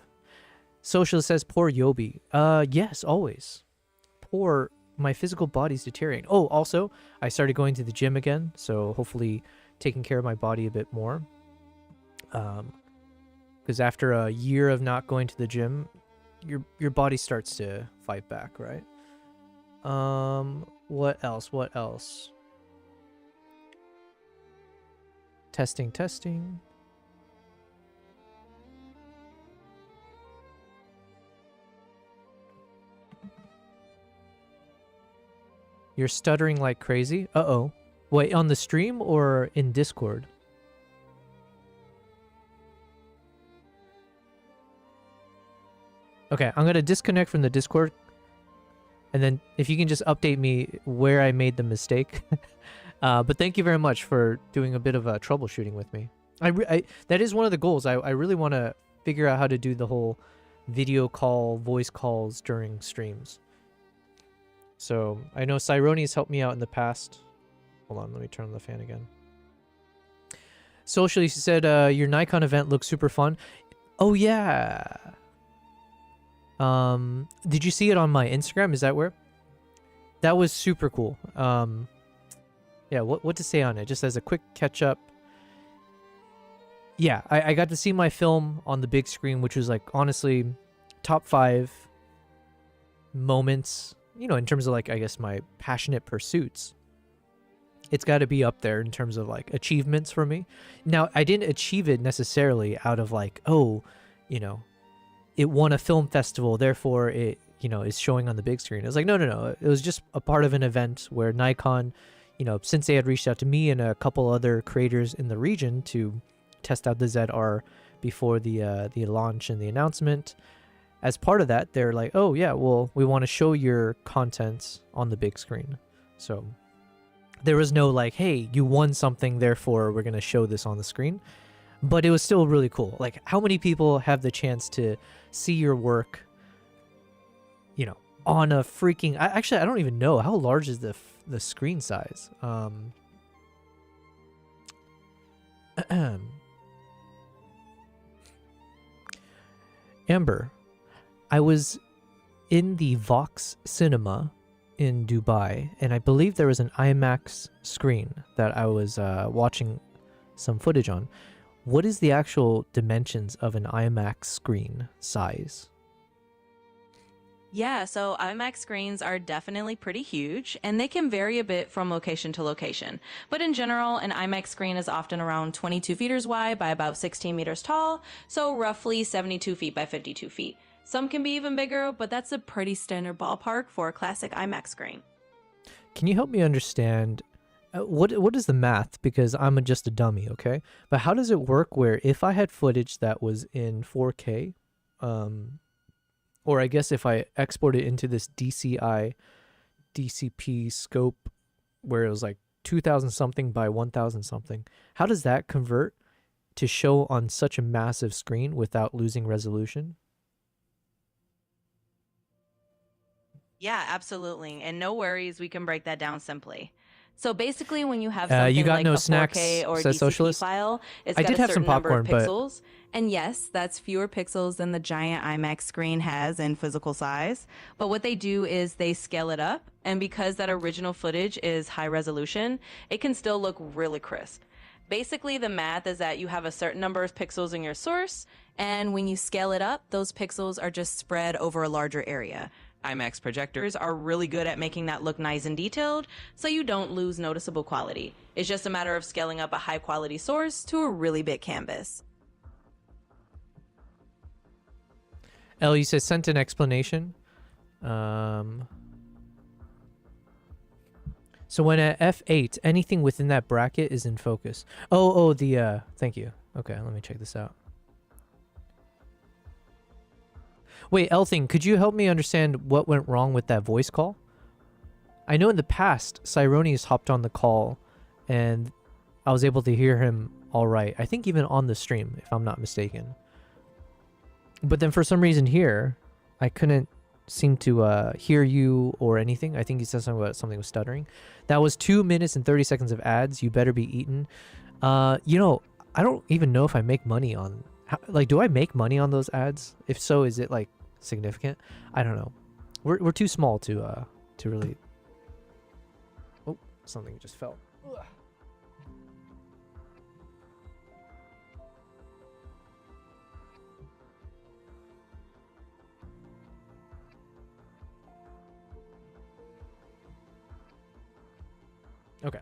Socialist says, poor Yobi. Yes, always. Poor, my physical body's deteriorating. Oh, also, I started going to the gym again, so hopefully taking care of my body a bit more. Because after a year of not going to the gym, your body starts to fight back, right? What else? What else? Testing, testing. You're stuttering like crazy? Uh-oh. Wait, on the stream or in Discord? Okay, I'm going to disconnect from the Discord. And then if you can just update me where I made the mistake. But thank you very much for doing a bit of troubleshooting with me. That is one of the goals. I really want to figure out how to do the whole video call, voice calls during streams. So I know Cyroni's helped me out in the past. Hold on, let me turn on the fan again. Socially, she said, your Nikon event looks super fun. Oh, yeah. Did you see it on my Instagram? Is that where? That was super cool. Yeah, what to say on it? Just as a quick catch up. Yeah, I got to see my film on the big screen, which was like, honestly, top 5 moments, you know, in terms of like, I guess my passionate pursuits. It's got to be up there in terms of like achievements for me. Now, I didn't achieve it necessarily out of like, oh, you know, it won a film festival, therefore it, you know, is showing on the big screen. It was like, no. It was just a part of an event where Nikon, you know, since they had reached out to me and a couple other creators in the region to test out the ZR before the launch and the announcement. As part of that, they're like, oh yeah, well, we want to show your content on the big screen. So there was no like, hey, you won something, therefore we're going to show this on the screen. But it was still really cool. Like, how many people have the chance to see your work, you know, on a freaking... Actually, I don't even know. How large is the screen size? Amber, I was in the Vox Cinema in Dubai, and I believe there was an IMAX screen that I was watching some footage on. What is the actual dimensions of an IMAX screen size? Yeah, so IMAX screens are definitely pretty huge, and they can vary a bit from location to location. But in general, an IMAX screen is often around 22 feet wide by about 16 meters tall, so roughly 72 feet by 52 feet. Some can be even bigger, but that's a pretty standard ballpark for a classic IMAX screen. Can you help me understand what is the math? Because I'm just a dummy, okay? But how does it work where if I had footage that was in 4K, or I guess if I export it into this DCP scope where it was like 2000 something by 1000 something, how does that convert to show on such a massive screen without losing resolution? Yeah, absolutely. And no worries, we can break that down simply. So basically, when you have You something got like no a snacks, 4K or says DCP Socialist. file, it's I got did a have some certain number of popcorn, but pixels. And yes, that's fewer pixels than the giant IMAX screen has in physical size. But what they do is they scale it up. And because that original footage is high resolution, it can still look really crisp. Basically, the math is that you have a certain number of pixels in your source, and when you scale it up, those pixels are just spread over a larger area. IMAX projectors are really good at making that look nice and detailed, so you don't lose noticeable quality. It's just a matter of scaling up a high quality source to a really big canvas. Elle, you said sent an explanation. So when at f8, anything within that bracket is in focus. Thank you. Okay, let me check this out. Wait, Elthing, could you help me understand what went wrong with that voice call? I know in the past, Cyronius hopped on the call, and I was able to hear him all right. I think even on the stream, if I'm not mistaken. But then for some reason here, I couldn't seem to hear you or anything. I think he said something about something was stuttering. That was 2 minutes and 30 seconds of ads. You better be eaten. You know, I don't even know if I make money on... Like, do I make money on those ads? If so, is it, like, significant? I don't know. We're too small to really... Oh, something just fell. Ugh. Okay.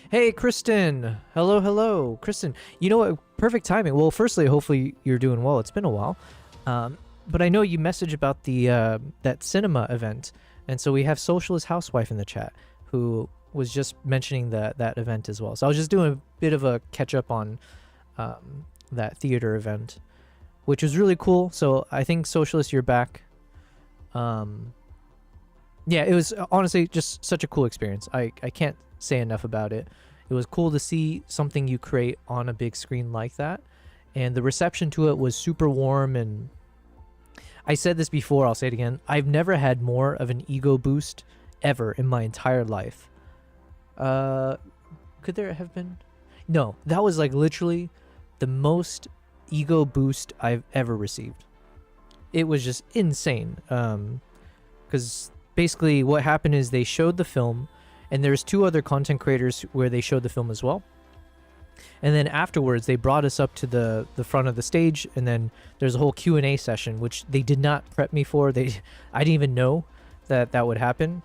Hey, Kristen. Hello, hello. Kristen, you know what? Perfect timing. Well, firstly, hopefully you're doing well. It's been a while. But I know you messaged about the that cinema event. And so we have Socialist Housewife in the chat who was just mentioning that event as well. So I was just doing a bit of a catch up on that theater event, which was really cool. So I think Socialist, you're back. Yeah, it was honestly just such a cool experience. I can't say enough about it. It was cool to see something you create on a big screen like that. And the reception to it was super warm. And I said this before, I'll say it again. I've never had more of an ego boost ever in my entire life. Could there have been? No, that was like literally the most ego boost I've ever received. It was just insane. Because basically what happened is they showed the film, and there's 2 other content creators where they showed the film as well. And then afterwards, they brought us up to the front of the stage, and then there's a whole Q&A session, which they did not prep me for. I didn't even know that would happen.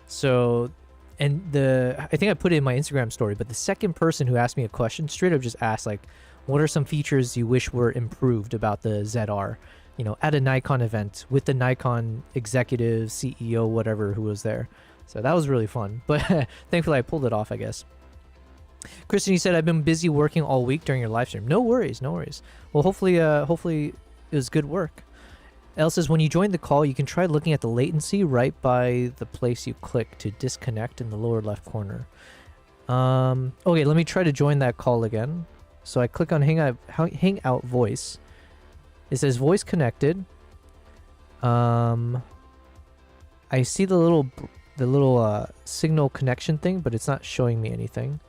So, and I think I put it in my Instagram story, but the second person who asked me a question straight up just asked, like, what are some features you wish were improved about the ZR? You know, at a Nikon event with the Nikon executive, CEO, whatever, who was there. So that was really fun. But thankfully, I pulled it off, I guess. Kristen, you said I've been busy working all week during your live stream. No worries, no worries. Well, hopefully it was good work. Elle says, when you join the call, you can try looking at the latency right by the place you click to disconnect in the lower left corner. Okay, let me try to join that call again. So I click on Hangout Voice. It says voice connected. I see the little signal connection thing, but it's not showing me anything.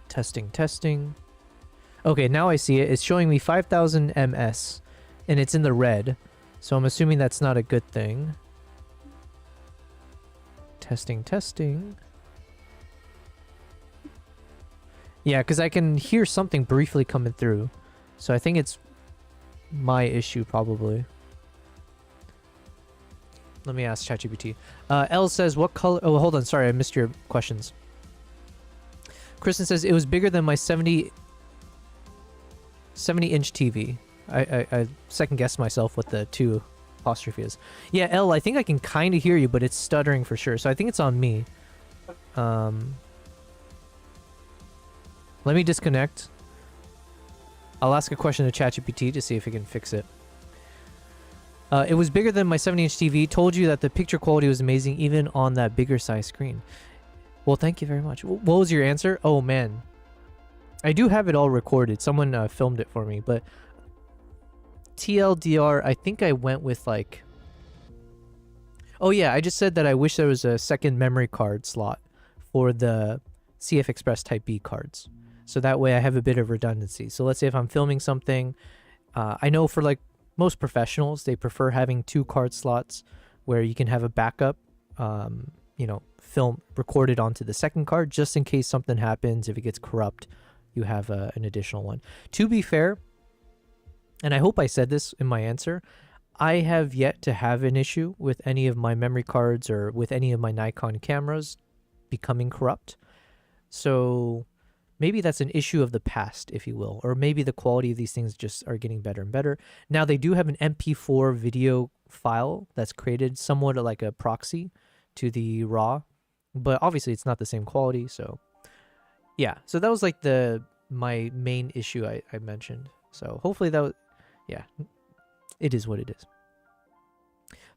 Testing. Okay, now I see it. It's showing me 5000 ms, and it's in the red. So I'm assuming that's not a good thing. Testing. Yeah, because I can hear something briefly coming through. So I think it's my issue, probably. Let me ask ChatGPT. Elle says, what color... Oh, hold on. Sorry, I missed your questions. Kristen says, it was bigger than my 70 70-inch TV. I second guessed myself what the 2 apostrophe is. Yeah, L, I think I can kind of hear you, but it's stuttering for sure. So I think it's on me. Let me disconnect. I'll ask a question to ChatGPT to see if it can fix it. It was bigger than my 70-inch TV. Told you that the picture quality was amazing even on that bigger size screen. Well, thank you very much. What was your answer? Oh, man. I do have it all recorded. Someone filmed it for me, but TLDR, I think I went with like... Oh, yeah, I just said that I wish there was a second memory card slot for the CF Express Type B cards. So that way I have a bit of redundancy. So let's say if I'm filming something, I know for like most professionals, they prefer having 2 card slots where you can have a backup, you know, film recorded onto the second card just in case something happens. If it gets corrupt, you have an additional one. To be fair, and I hope I said this in my answer, I have yet to have an issue with any of my memory cards or with any of my Nikon cameras becoming corrupt. So maybe that's an issue of the past, if you will, or maybe the quality of these things just are getting better and better. Now, they do have an MP4 video file that's created somewhat like a proxy to the RAW, but obviously it's not the same quality. So yeah, so that was like my main issue I mentioned. So hopefully that was, yeah, it is what it is.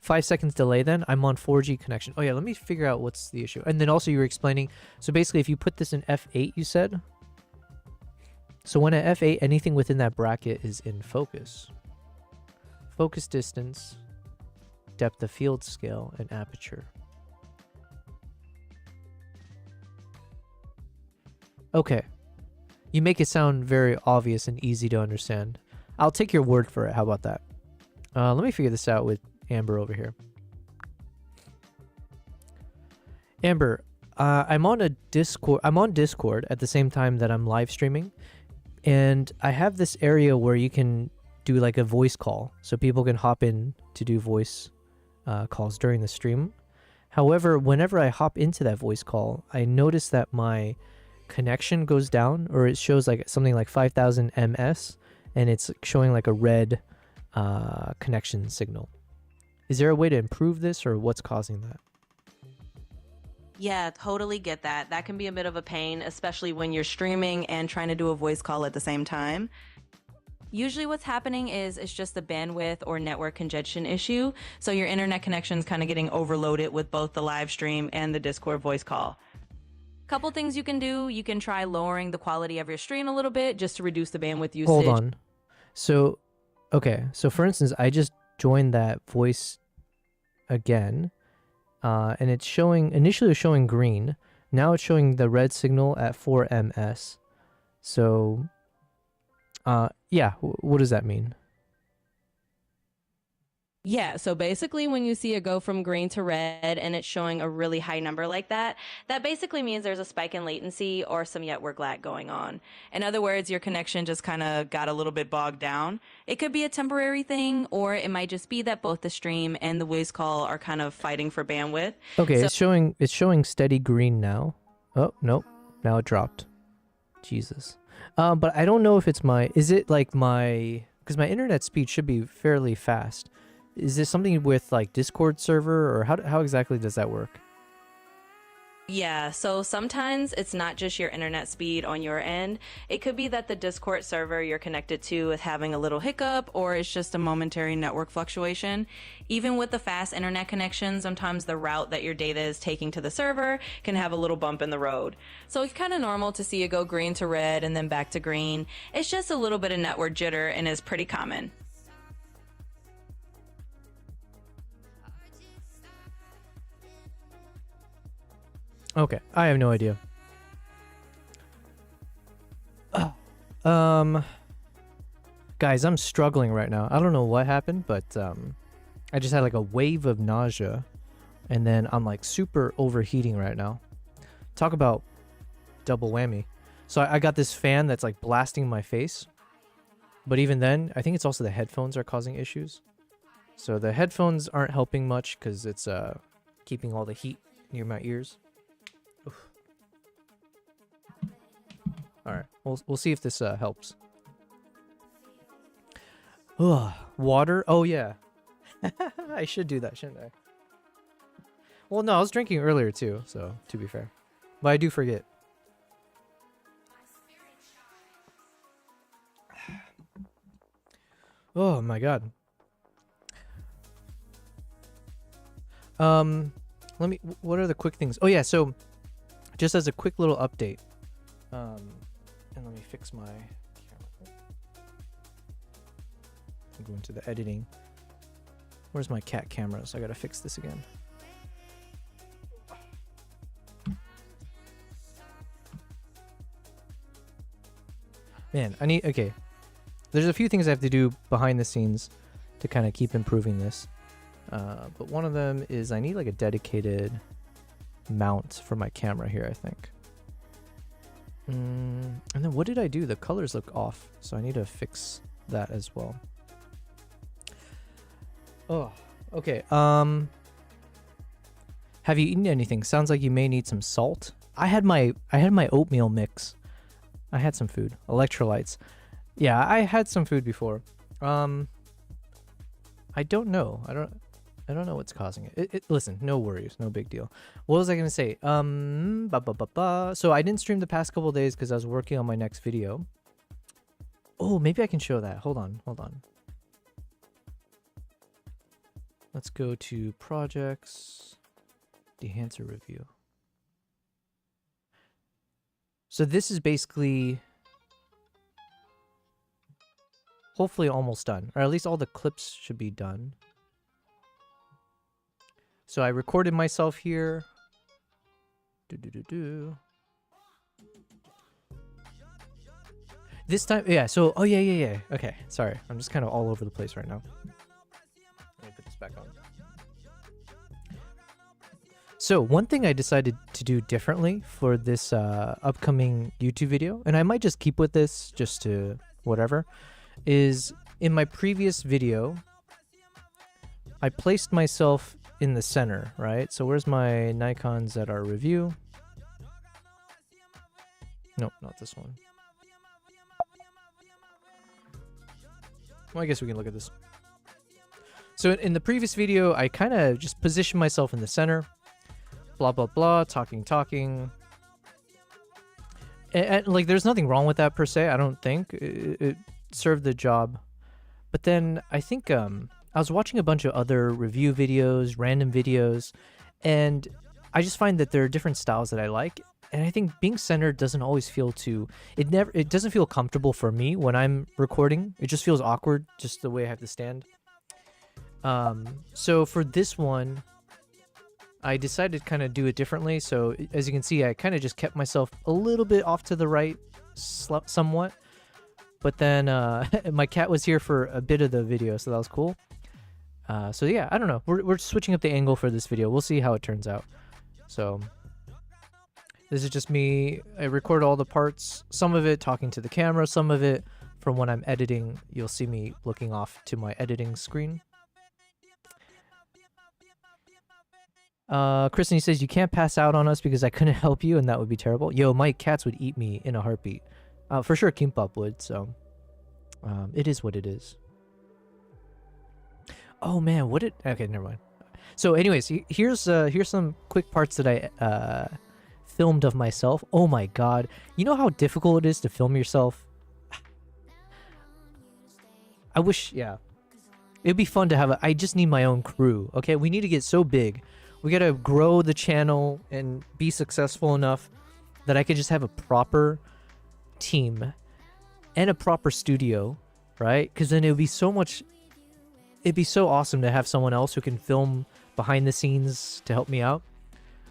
5 seconds delay then. I'm on 4G connection. Oh yeah, let me figure out what's the issue. And then also you were explaining, so basically if you put this in F8, you said, so when at F8, anything within that bracket is in focus. Focus distance, depth of field scale, and aperture. Okay. You make it sound very obvious and easy to understand. I'll take your word for it. How about that? Let me figure this out with Amber over here. Amber, I'm on a Discord. I'm on Discord at the same time that I'm live streaming, and I have this area where you can do like a voice call, so people can hop in to do voice calls during the stream. However, whenever I hop into that voice call, I notice that my connection goes down, or it shows like something like 5000 ms, and it's showing like a red connection signal. Is there a way to improve this, or what's causing that? Yeah, totally get that. That can be a bit of a pain, especially when you're streaming and trying to do a voice call at the same time. Usually what's happening is it's just a bandwidth or network congestion issue. So your internet connection's kind of getting overloaded with both the live stream and the Discord voice call. Couple things you can do. You can try lowering the quality of your stream a little bit just to reduce the bandwidth usage. Hold on. So, okay. So for instance, I just joined that voice again. And it's showing, initially it was showing green. Now it's showing the red signal at 4 ms. So, yeah, what does that mean? Yeah, so basically when you see it go from green to red and it's showing a really high number like that, that basically means there's a spike in latency or some network lag going on. In other words, your connection just kind of got a little bit bogged down. It could be a temporary thing, or it might just be that both the stream and the voice call are kind of fighting for bandwidth. Okay, So it's showing steady green now. Oh, nope. Now it dropped. Jesus. But I don't know if it's is it like because my internet speed should be fairly fast. Is this something with like Discord server, or how exactly does that work? yeah, so sometimes it's not just your internet speed on your end. It could be that the Discord server you're connected to is having a little hiccup, or it's just a momentary network fluctuation. Even with the fast internet connection, sometimes the route that your data is taking to the server can have a little bump in the road. So it's kind of normal to see it go green to red and then back to green. It's just a little bit of network jitter and is pretty common. Okay, I have no idea. Guys, I'm struggling right now. I don't know what happened, but I just had like a wave of nausea, and then I'm like super overheating right now. Talk about double whammy. So I got this fan that's like blasting my face, but even then, I think it's also the headphones are causing issues. So the headphones aren't helping much because it's keeping all the heat near my ears. Oof. All right, we'll see if this helps. Ugh, water? Oh, yeah. I should do that, shouldn't I? Well, no, I was drinking earlier too, so to be fair. But I do forget. Oh my god. What are the quick things? Oh yeah, so just as a quick little update. And let me fix my camera. I'm going to the editing. Where's my cat cameras? I gotta fix this again. Man, okay. There's a few things I have to do behind the scenes to kind of keep improving this. But one of them is I need like a dedicated mount for my camera here, I think. And then what did I do? The colors look off, so I need to fix that as well. Oh, okay. Have you eaten anything? Sounds like you may need some salt. I had my oatmeal mix. I had some food, electrolytes. Yeah, I had some food before. I don't know. I don't know what's causing it. Listen, no worries, no big deal. What was I gonna say? So I didn't stream the past couple of days because I was working on my next video. Oh, maybe I can show that. Hold on. Let's go to projects, dehancer review. So this is basically hopefully almost done, or at least all the clips should be done. So I recorded myself here. This time, yeah, so, oh yeah. Okay, sorry. I'm just kind of all over the place right now. Let me put this back on. So one thing I decided to do differently for this upcoming YouTube video, and I might just keep with this just to whatever, is in my previous video, I placed myself in the center, right? So where's my Nikon ZR review? Nope, not this one. Well, I guess we can look at this. So in the previous video, I kind of just positioned myself in the center. Blah, blah, blah, talking. And like, there's nothing wrong with that per se, I don't think. It served the job. But then I think I was watching a bunch of other review videos, random videos, and I just find that there are different styles that I like. And I think being centered doesn't always feel it doesn't feel comfortable for me when I'm recording. It just feels awkward, just the way I have to stand. So for this one, I decided to kind of do it differently. So as you can see, I kind of just kept myself a little bit off to the right, somewhat. But then my cat was here for a bit of the video, so that was cool. So yeah, I don't know. We're switching up the angle for this video. We'll see how it turns out. So this is just me. I record all the parts, some of it talking to the camera, some of it from when I'm editing. You'll see me looking off to my editing screen. Kristen says, you can't pass out on us because I couldn't help you and that would be terrible. Yo, my cats would eat me in a heartbeat. For sure Kimbap would, so it is what it is. Oh man, okay, never mind. So anyways, here's some quick parts that I filmed of myself. Oh my god. You know how difficult it is to film yourself? I wish, yeah. It'd be fun to have I just need my own crew, okay? We need to get so big. We gotta grow the channel and be successful enough that I could just have a proper team and a proper studio, right? Because then it'd be so awesome to have someone else who can film behind the scenes to help me out.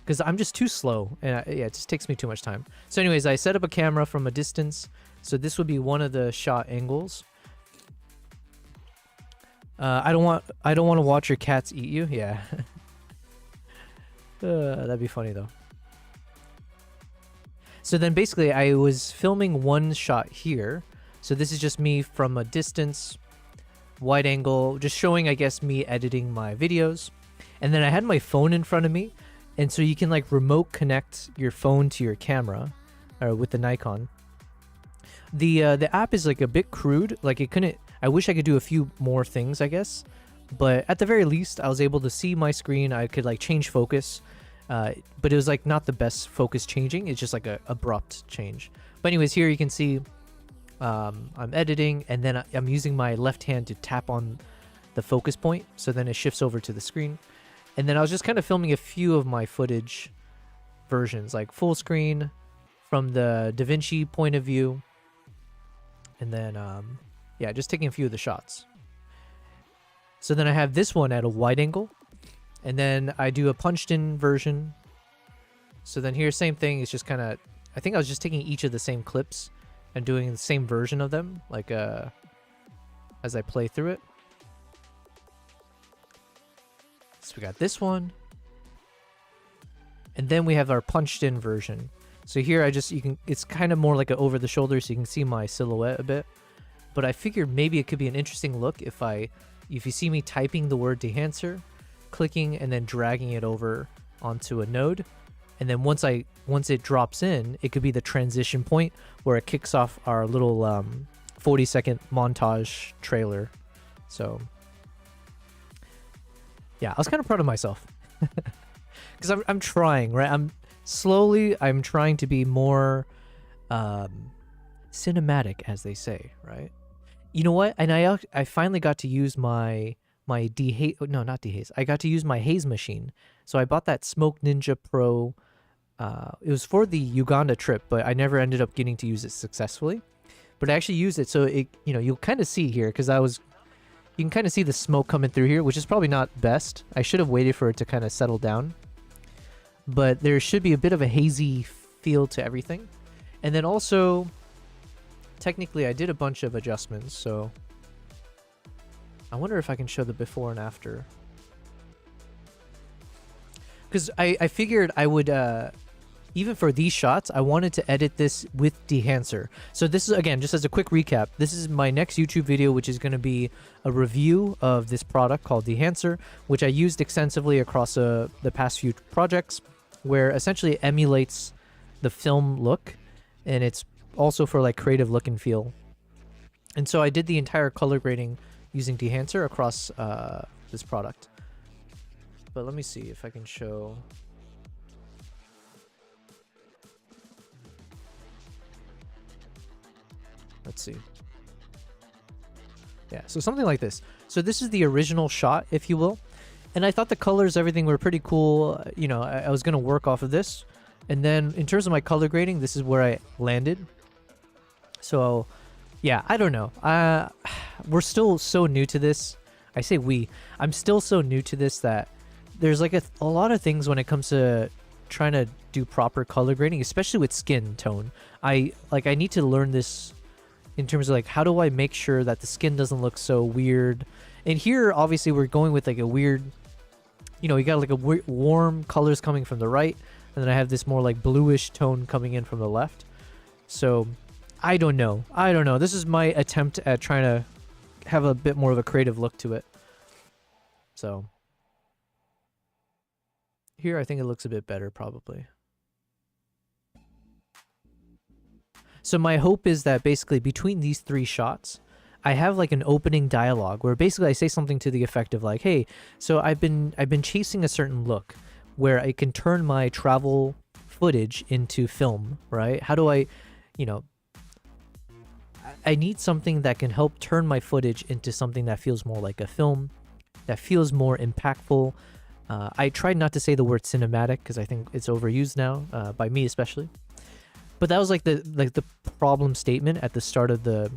Because I'm just too slow, and yeah, it just takes me too much time. So anyways, I set up a camera from a distance. So this would be one of the shot angles. I don't want to watch your cats eat you. Yeah. That'd be funny though. So then basically I was filming one shot here. So this is just me from a distance, wide angle, just showing, I guess, me editing my videos. And then I had my phone in front of me. And so you can like remote connect your phone to your camera with the Nikon. The app is like a bit crude. Like I wish I could do a few more things, I guess. But at the very least, I was able to see my screen. I could like change focus. But it was like not the best focus changing. It's just like a abrupt change. But anyways, here you can see I'm editing, and then I'm using my left hand to tap on the focus point. So then it shifts over to the screen. And then I was just kind of filming a few of my footage versions, like full screen from the DaVinci point of view. And then, yeah, just taking a few of the shots. So then I have this one at a wide angle. And then I do a punched in version. So then here, same thing. It's just kind of, I think I was just taking each of the same clips and doing the same version of them, like as I play through it. So we got this one. And then we have our punched in version. So here it's kind of more like an over the shoulder, so you can see my silhouette a bit. But I figured maybe it could be an interesting look if you see me typing the word dehancer, clicking and then dragging it over onto a node. And then once it drops in, it could be the transition point where it kicks off our little 40-second montage trailer. So yeah, I was kind of proud of myself. Because I'm trying, right? I'm trying to be more cinematic, as they say, right? You know what? And I finally got to use my dehaze. No, not dehaze. I got to use my haze machine. So I bought that Smoke Ninja Pro. It was for the Uganda trip, but I never ended up getting to use it successfully. But I actually used it, so you'll kind of see here, because you can kind of see the smoke coming through here, which is probably not best. I should have waited for it to kind of settle down. But there should be a bit of a hazy feel to everything. And then also, technically, I did a bunch of adjustments, so I wonder if I can show the before and after. Because I figured I would, even for these shots, I wanted to edit this with dehancer. So this is, again, just as a quick recap, this is my next YouTube video, which is going to be a review of this product called dehancer, which I used extensively across the past few projects, where essentially it emulates the film look, and it's also for like creative look and feel. And so I did the entire color grading using dehancer across this product. But let me see if I can show. Let's see. Yeah, so something like this. So this is the original shot, if you will. And I thought the colors, everything were pretty cool. You know, I was going to work off of this. And then in terms of my color grading, this is where I landed. So, yeah, I don't know. We're still so new to this. I say we. I'm still so new to this that there's like a lot of things when it comes to trying to do proper color grading, especially with skin tone. I need to learn this in terms of like, how do I make sure that the skin doesn't look so weird? And here, obviously, we're going with like a weird, you know, you got like a warm colors coming from the right, and then I have this more like bluish tone coming in from the left. So I don't know. This is my attempt at trying to have a bit more of a creative look to it. So here, I think it looks a bit better, probably. So my hope is that basically between these three shots, I have like an opening dialogue where basically I say something to the effect of like, hey, so I've been chasing a certain look where I can turn my travel footage into film, right? How do I, you know, I need something that can help turn my footage into something that feels more like a film, that feels more impactful. I tried not to say the word cinematic because I think it's overused now, by me especially. But that was like the problem statement at the start of the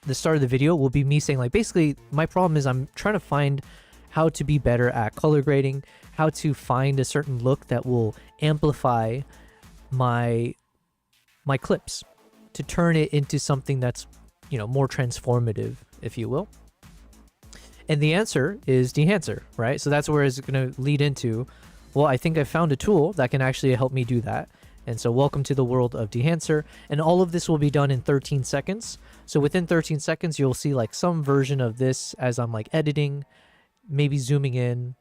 video will be me saying like, basically my problem is I'm trying to find how to be better at color grading, how to find a certain look that will amplify my clips to turn it into something that's, you know, more transformative, if you will. And the answer is dehancer, right? So that's where it's going to lead into, well, I think I found a tool that can actually help me do that. And so welcome to the world of dehancer. And all of this will be done in 13 seconds. So within 13 seconds, you'll see like some version of this as I'm like editing, maybe zooming in,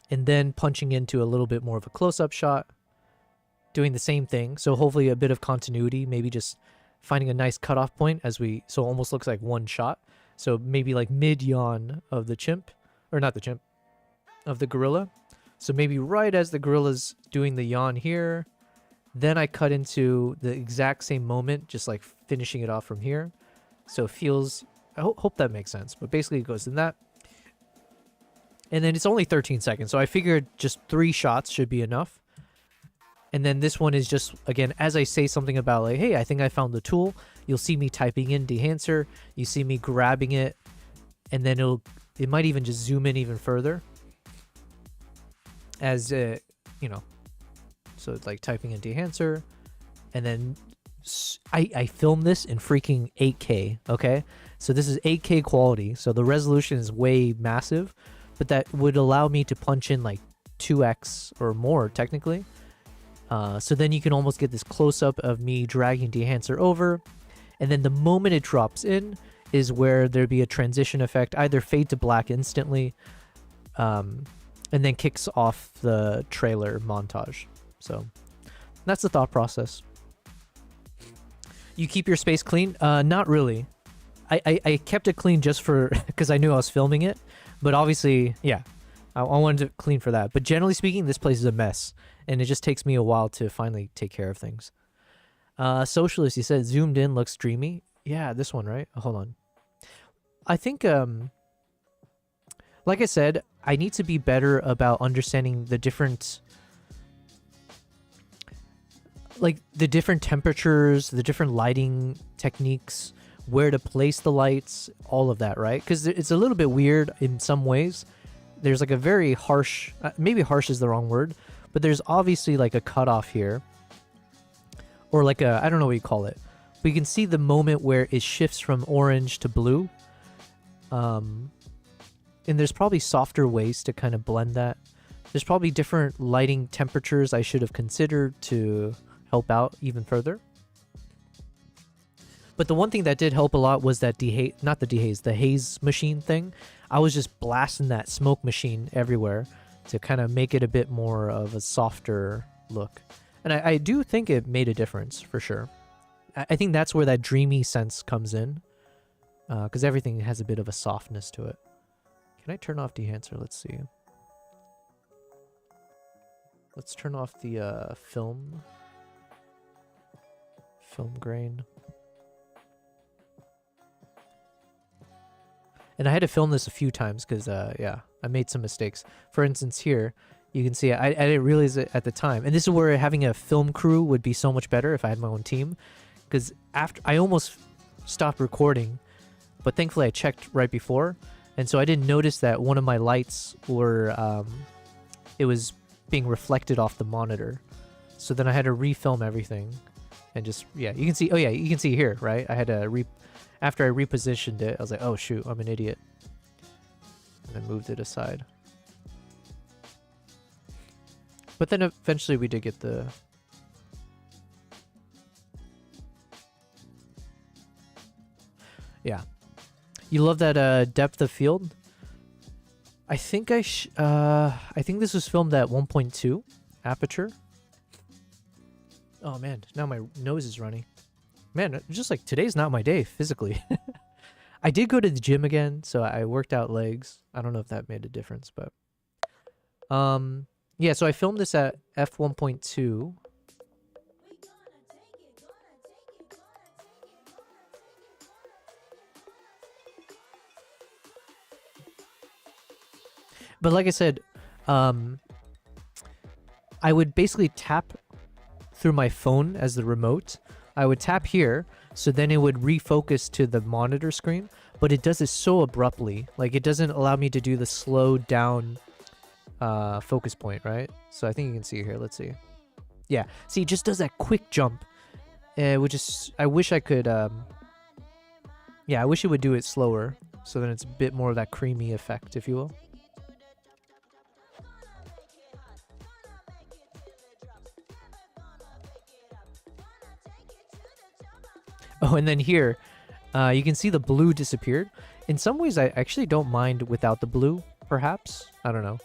and then punching into a little bit more of a close-up shot, doing the same thing. So hopefully a bit of continuity, maybe just finding a nice cutoff point so it almost looks like one shot. So maybe like mid yawn of the chimp, or not the chimp, of the gorilla. So maybe right as the gorilla's doing the yawn here, then I cut into the exact same moment, just like finishing it off from here. So it feels, I hope that makes sense, but basically it goes in that. And then it's only 13 seconds, so I figured just 3 shots should be enough. And then this one is just, again, as I say something about like, hey, I think I found the tool, you'll see me typing in dehancer, you see me grabbing it, and then it might even just zoom in even further. As, you know, so it's like typing in dehancer, and then I filmed this in freaking 8K, okay? So this is 8K quality, so the resolution is way massive, but that would allow me to punch in like 2x or more, technically. So then you can almost get this close-up of me dragging dehancer over, and then the moment it drops in is where there'd be a transition effect, either fade to black instantly, and then kicks off the trailer montage. So that's the thought process. You keep your space clean? Not really. I kept it clean just for because I knew I was filming it, but obviously, yeah, I wanted to clean for that. But generally speaking, this place is a mess, and it just takes me a while to finally take care of things. Socialist, he said, zoomed in looks dreamy. Yeah, this one, right? Oh, hold on. I think, like I said, I need to be better about understanding the different, like the different temperatures, the different lighting techniques, where to place the lights, all of that, right? Because it's a little bit weird in some ways. There's like a very harsh, maybe harsh is the wrong word, but there's obviously like a cutoff here. Or like a, I don't know what you call it. But you can see the moment where it shifts from orange to blue. And there's probably softer ways to kind of blend that. There's probably different lighting temperatures I should have considered to help out even further. But the one thing that did help a lot was that the haze machine thing. I was just blasting that smoke machine everywhere to kind of make it a bit more of a softer look. And I do think it made a difference, for sure. I think that's where that dreamy sense comes in. Because everything has a bit of a softness to it. Can I turn off dehancer? Let's see. Let's turn off the film grain. And I had to film this a few times because, yeah, I made some mistakes. For instance, here, you can see I didn't realize it at the time. And this is where having a film crew would be so much better if I had my own team. Because after I almost stopped recording, but thankfully I checked right before. And so I didn't notice that one of my lights were, it was being reflected off the monitor. So then I had to refilm everything. And just, yeah, you can see, oh yeah, you can see here, right? I had to after I repositioned it, I was like, oh shoot, I'm an idiot. And then moved it aside. But then eventually we did get the... Yeah. You love that depth of field? I think I think this was filmed at 1.2 aperture. Oh man, now my nose is running. Man, just like today's not my day physically. I did go to the gym again, so I worked out legs. I don't know if that made a difference, but yeah, so I filmed this at f1.2. But like I said, I would basically tap through my phone as the remote. I would tap here, so then it would refocus to the monitor screen, but it does it so abruptly. Like, it doesn't allow me to do the slow down focus point, right? So I think you can see here. Let's see. Yeah, see, it just does that quick jump, which is, I wish I could, yeah, I wish it would do it slower, so then it's a bit more of that creamy effect, if you will. Oh, and then here, you can see the blue disappeared. In some ways, I actually don't mind without the blue, perhaps. I don't know.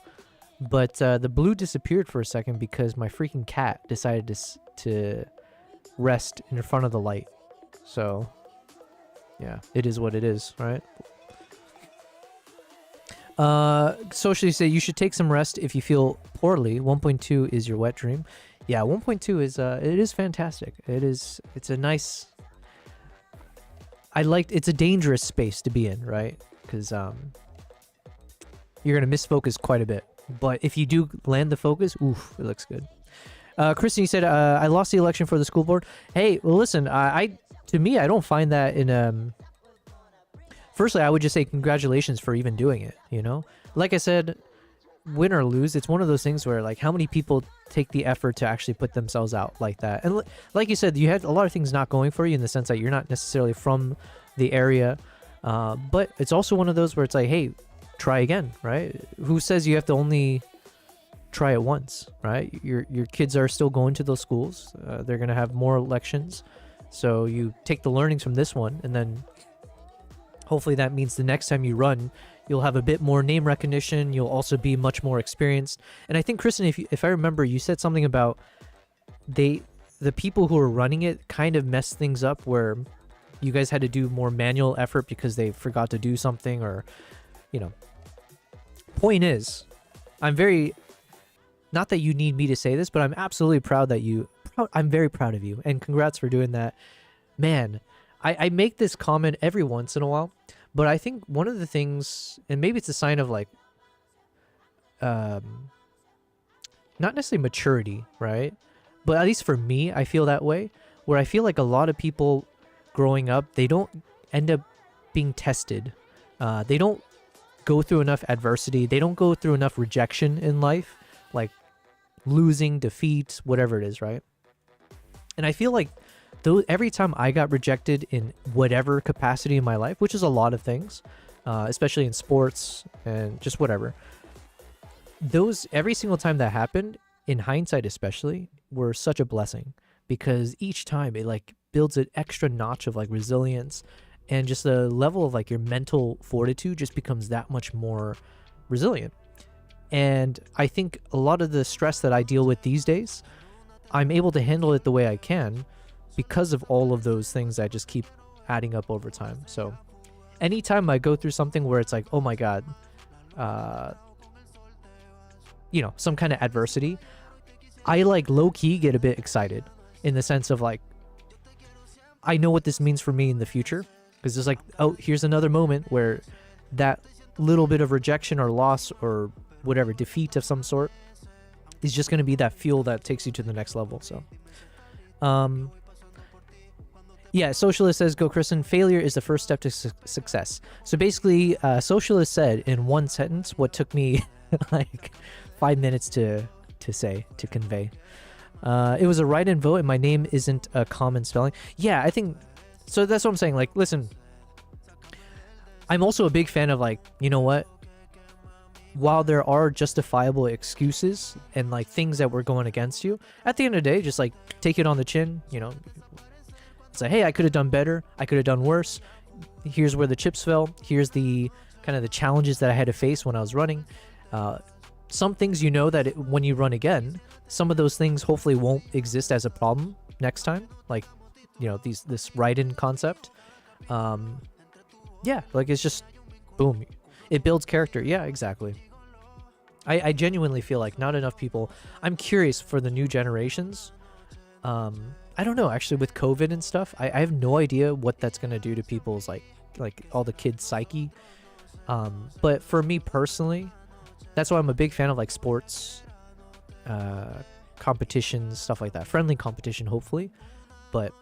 But the blue disappeared for a second because my freaking cat decided to rest in front of the light. So, yeah, it is what it is, right? Socially say you should take some rest if you feel poorly. 1.2 is your wet dream. Yeah, 1.2 is it is fantastic. It's a nice. It's a dangerous space to be in, right? Because you're gonna misfocus quite a bit. But if you do land the focus, oof, it looks good. Kristen, you said I lost the election for the school board. Hey, well, listen, to me, I don't find that in Firstly, I would just say congratulations for even doing it. You know, like I said, win or lose, it's one of those things where like how many people take the effort to actually put themselves out like that. And like you said, you had a lot of things not going for you in the sense that you're not necessarily from the area, but it's also one of those where it's like, hey, try again, right? Who says you have to only try it once, right? Your kids are still going to those schools. They're gonna have more elections, so you take the learnings from this one, and then hopefully that means the next time you run, you'll have a bit more name recognition. You'll also be much more experienced. And I think, Kristen, if I remember, you said something about the people who are running it kind of messed things up, where you guys had to do more manual effort because they forgot to do something, or point is, I'm very, not that you need me to say this, but I'm absolutely proud that I'm very proud of you, and congrats for doing that. Man, I make this comment every once in a while, but I think one of the things, and maybe it's a sign of like, not necessarily maturity, right? But at least for me, I feel that way, where I feel like a lot of people growing up, they don't end up being tested. They don't go through enough adversity. They don't go through enough rejection in life, like losing, defeat, whatever it is, right? And I feel like every time I got rejected in whatever capacity in my life, which is a lot of things, especially in sports and just whatever, every single time that happened, in hindsight especially, were such a blessing, because each time it like builds an extra notch of like resilience, and just the level of like your mental fortitude just becomes that much more resilient. And I think a lot of the stress that I deal with these days, I'm able to handle it the way I can because of all of those things that just keep adding up over time. So anytime I go through something where it's like, oh my God, some kind of adversity, I like low-key get a bit excited, in the sense of like, I know what this means for me in the future, because it's like, oh, here's another moment where that little bit of rejection or loss or whatever, defeat of some sort, is just going to be that fuel that takes you to the next level. So yeah, Socialist says, go Kristen, failure is the first step to success. So basically, Socialist said in one sentence what took me like 5 minutes to convey. It was a write-in vote, and my name isn't a common spelling. Yeah, I think so. That's what I'm saying. Like, listen, I'm also a big fan of like, you know what? While there are justifiable excuses and like things that were going against you, at the end of the day, just like take it on the chin. It's like, hey, I could have done better. I could have done worse. Here's where the chips fell. Here's the kind of the challenges that I had to face when I was running. Some things, that when you run again, some of those things hopefully won't exist as a problem next time. Like, this write-in concept. Yeah, like it's just, boom. It builds character. Yeah, exactly. I genuinely feel like not enough people. I'm curious for the new generations. I don't know, actually, with COVID and stuff, I have no idea what that's going to do to people's like all the kids' psyche. But for me personally, that's why I'm a big fan of like sports, competitions, stuff like that. Friendly competition, hopefully. But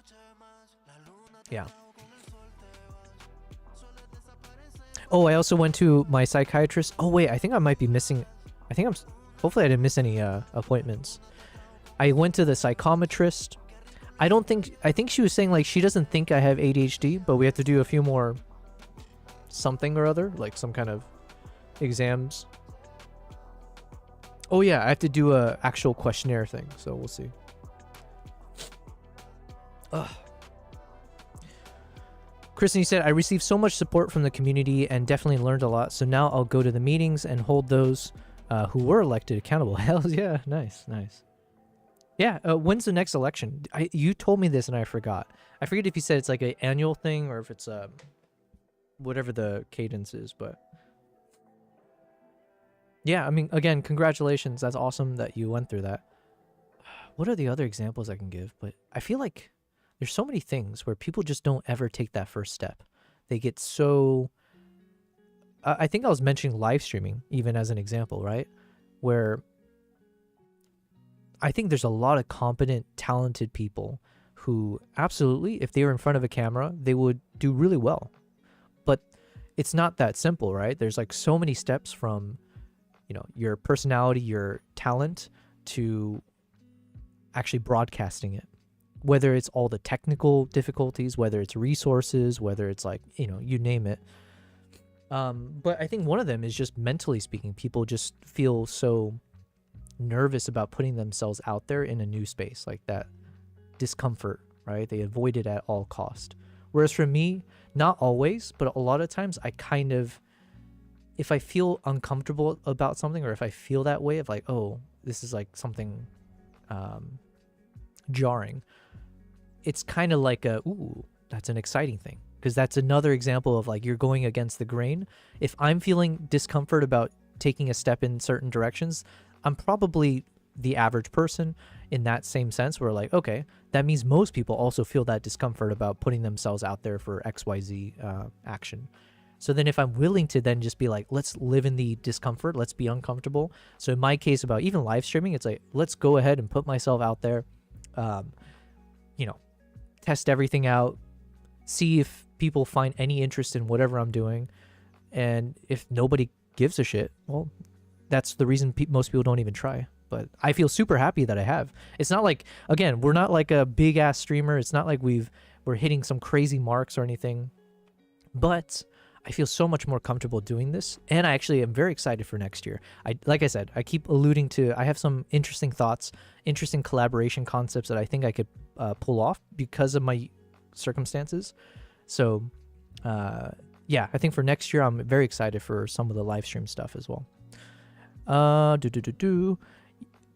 yeah. Oh, I also went to my psychiatrist. Oh wait, I think I might be missing. Hopefully I didn't miss any appointments. I went to the psychometrist. I think she was saying like she doesn't think I have ADHD, but we have to do a few more something or other, like some kind of exams. Oh yeah, I have to do a actual questionnaire thing, so we'll see. Ugh. Kristen, you said, I received so much support from the community and definitely learned a lot, so now I'll go to the meetings and hold those who were elected accountable. Hell yeah, nice. Yeah, when's the next election? You told me this and I forgot. I forget if you said it's like an annual thing or if it's whatever the cadence is, but yeah, I mean, again, congratulations. That's awesome that you went through that. What are the other examples I can give? But I feel like there's so many things where people just don't ever take that first step. They get so I think I was mentioning live streaming even as an example, right? Where I think there's a lot of competent, talented people who absolutely, if they were in front of a camera, they would do really well. But it's not that simple, right? There's like so many steps from, you know, your personality, your talent to actually broadcasting it. Whether it's all the technical difficulties, whether it's resources, whether it's like, you know, you name it. But I think one of them is just mentally speaking, people just feel so nervous about putting themselves out there in a new space, like that discomfort, right? They avoid it at all cost. Whereas for me, not always, but a lot of times I kind of, if I feel uncomfortable about something, or if I feel that way of like, oh, this is like something jarring, it's kind of like a, ooh, that's an exciting thing. Because that's another example of like you're going against the grain. If I'm feeling discomfort about taking a step in certain directions, I'm probably the average person in that same sense where like, okay, that means most people also feel that discomfort about putting themselves out there for XYZ action. So then if I'm willing to then just be like, let's live in the discomfort, let's be uncomfortable. So in my case about even live streaming, it's like, let's go ahead and put myself out there, you know, test everything out, see if people find any interest in whatever I'm doing. And if nobody gives a shit, well, that's the reason most people don't even try. But I feel super happy that I have. It's not like, again, we're not like a big ass streamer. It's not like we're hitting some crazy marks or anything. But I feel so much more comfortable doing this. And I actually am very excited for next year. Like I said, I keep alluding to, I have some interesting thoughts, interesting collaboration concepts that I think I could pull off because of my circumstances. So yeah, I think for next year, I'm very excited for some of the live stream stuff as well.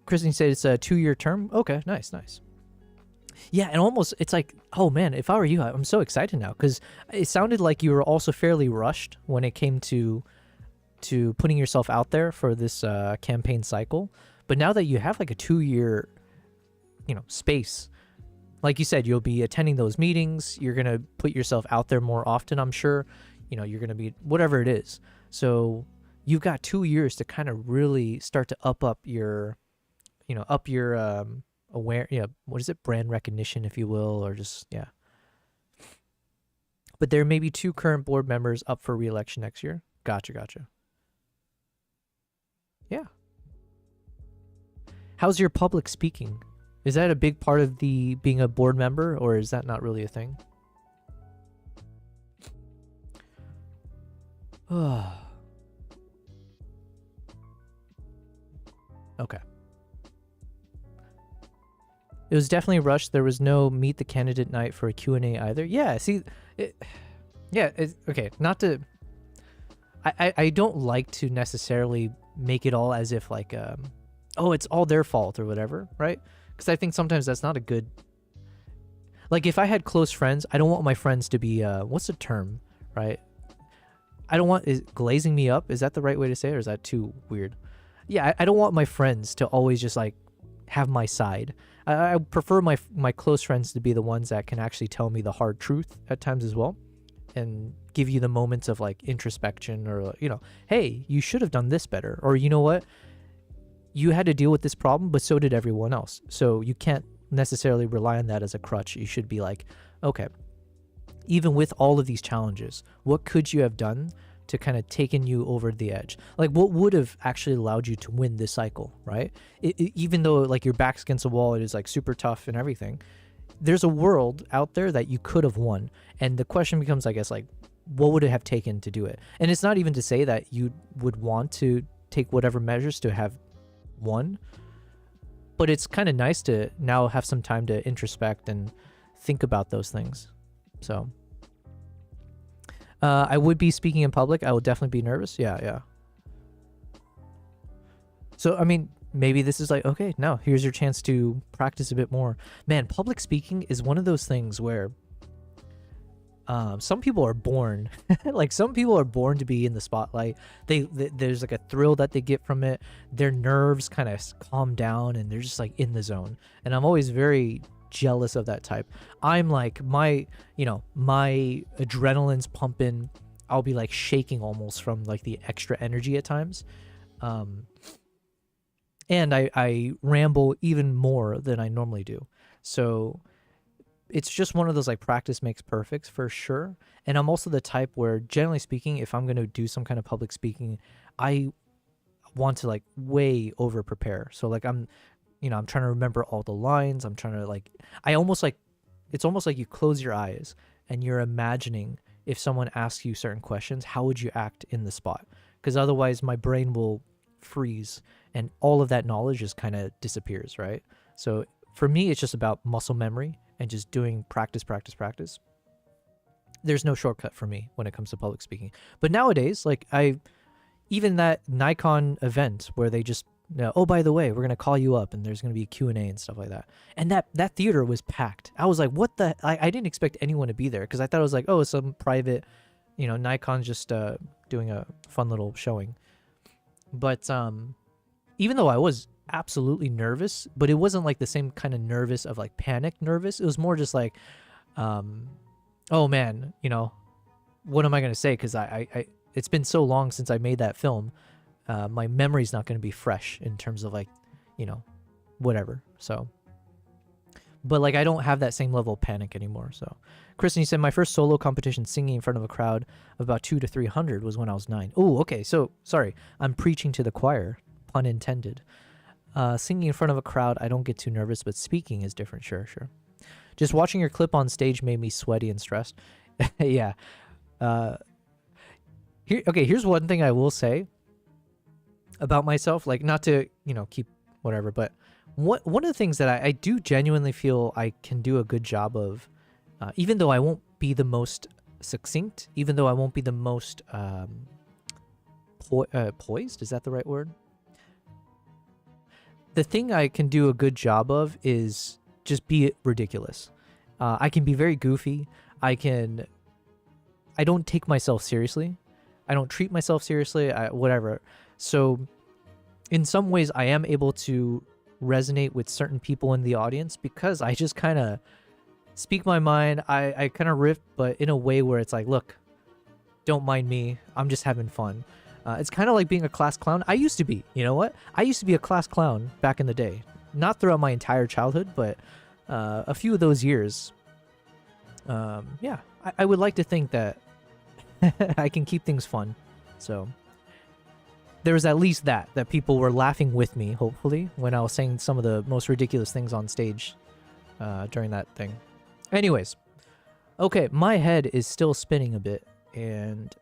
Kristen said it's a 2-year term. Okay, nice. Yeah, and almost it's like, oh man, if I were you, I'm so excited now because it sounded like you were also fairly rushed when it came to putting yourself out there for this campaign cycle. But now that you have like a 2-year, you know, space, like you said, you'll be attending those meetings. You're gonna put yourself out there more often, I'm sure. You know, you're gonna be whatever it is. So you've got 2 years to kind of really start to up your, you know, aware, yeah, what is it, brand recognition, if you will, or just, yeah. But there may be 2 current board members up for re-election next year. Gotcha. Yeah. How's your public speaking? Is that a big part of the being a board member, or is that not really a thing? Okay. It was definitely rushed. There was no meet the candidate night for a Q&A either. Yeah, see, okay, not to... I don't like to necessarily make it all as if like, oh, it's all their fault or whatever, right? Because I think sometimes that's not a good... Like, if I had close friends, I don't want my friends to be, what's the term, right? I don't want... Is glazing me up? Is that the right way to say it, or is that too weird? Yeah, I don't want my friends to always just, like, have my side. I prefer my close friends to be the ones that can actually tell me the hard truth at times as well, and give you the moments of like introspection, or, you know, hey, you should have done this better, or you know what, you had to deal with this problem, but so did everyone else. So you can't necessarily rely on that as a crutch. You should be like, okay, even with all of these challenges, what could you have done to kind of taken you over the edge? Like, what would have actually allowed you to win this cycle, right? Even though like your back's against the wall, it is like super tough and everything, there's a world out there that you could have won. And the question becomes, I guess, like, what would it have taken to do it? And it's not even to say that you would want to take whatever measures to have won, but it's kind of nice to now have some time to introspect and think about those things. So I would be speaking in public. I would definitely be nervous. Yeah. So, I mean, maybe this is like, okay, now here's your chance to practice a bit more. Man, public speaking is one of those things where some people are born like some people are born to be in the spotlight. There's like a thrill that they get from it. Their nerves kind of calm down and they're just like in the zone. And I'm always very jealous of that type. I'm like, my adrenaline's pumping. I'll be like shaking almost from like the extra energy at times. And I ramble even more than I normally do. So it's just one of those like practice makes perfect for sure. And I'm also the type where, generally speaking, if I'm going to do some kind of public speaking, I want to like way over prepare. So like I'm trying to remember all the lines. I'm trying to like, it's almost like you close your eyes and you're imagining if someone asks you certain questions, how would you act in the spot? Because otherwise my brain will freeze and all of that knowledge just kind of disappears, right? So for me, it's just about muscle memory and just doing practice. There's no shortcut for me when it comes to public speaking. But nowadays, like even that Nikon event where they just, oh, by the way, we're going to call you up and there's going to be a Q&A and stuff like that. And that theater was packed. I was like, what the, I didn't expect anyone to be there because I thought it was like, oh, some private, Nikon's just doing a fun little showing. But even though I was absolutely nervous, but it wasn't like the same kind of nervous of like panic nervous. It was more just like, oh man, what am I going to say? Because I it's been so long since I made that film. My memory's not going to be fresh in terms of like, whatever. So, but like I don't have that same level of panic anymore. So, Kristen, you said my first solo competition singing in front of a crowd of about 200 to 300 was when I was 9. Oh, okay. So sorry, I'm preaching to the choir, pun intended. Singing in front of a crowd, I don't get too nervous, but speaking is different. Sure. Just watching your clip on stage made me sweaty and stressed. Yeah. Here's one thing I will say about myself, like not to, keep whatever, but one of the things that I do genuinely feel I can do a good job of, even though I won't be the most succinct, even though I won't be the most poised, is that the right word? The thing I can do a good job of is just be ridiculous. I can be very goofy. I don't take myself seriously. I don't treat myself seriously, whatever. So in some ways I am able to resonate with certain people in the audience because I just kind of speak my mind. I kind of riff, but in a way where it's like, look, don't mind me. I'm just having fun. It's kind of like being a class clown. I used to be, you know what? I used to be a class clown back in the day. Not throughout my entire childhood, but a few of those years. Yeah, I would like to think that I can keep things fun. So there was at least that people were laughing with me, hopefully, when I was saying some of the most ridiculous things on stage during that thing. Anyways, okay, my head is still spinning a bit, and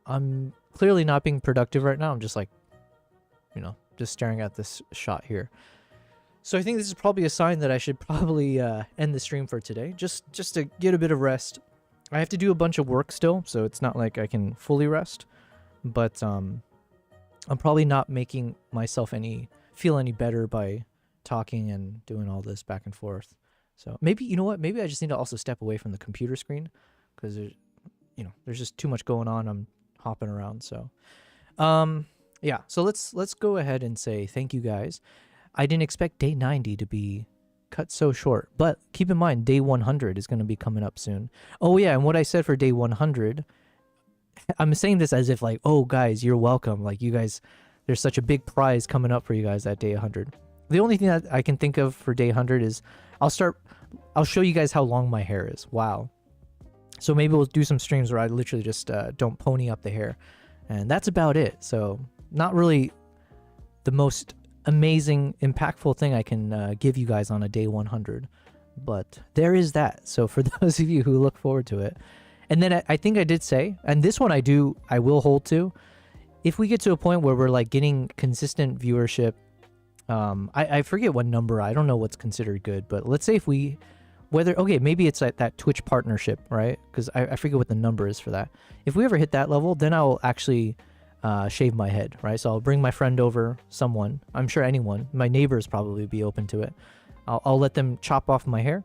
I'm clearly not being productive right now. I'm just like, just staring at this shot here. So I think this is probably a sign that I should probably end the stream for today, just to get a bit of rest. I have to do a bunch of work still, so it's not like I can fully rest, but I'm probably not making myself feel any better by talking and doing all this back and forth. So maybe, you know what? Maybe I just need to also step away from the computer screen because there's just too much going on. I'm hopping around. So, yeah. So let's go ahead and say thank you guys. I didn't expect day 90 to be cut so short, but keep in mind day 100 is going to be coming up soon. Oh yeah, and what I said for day 100, I'm saying this as if like, oh guys, you're welcome. Like you guys, there's such a big prize coming up for you guys at day 100. The only thing that I can think of for day 100 is I'll show you guys how long my hair is. Wow. So maybe we'll do some streams where I literally just don't pony up the hair, and that's about it. So not really the most amazing, impactful thing I can give you guys on a day 100, but there is that. So for those of you who look forward to it, and then I think I did say, and this one I will hold to, if we get to a point where we're like getting consistent viewership, I forget what number, I don't know what's considered good, but let's say if we, maybe it's like that Twitch partnership, right? Because I forget what the number is for that. If we ever hit that level, then I'll actually shave my head, right? So I'll bring my friend over, someone, I'm sure anyone, my neighbors probably be open to it. I'll let them chop off my hair,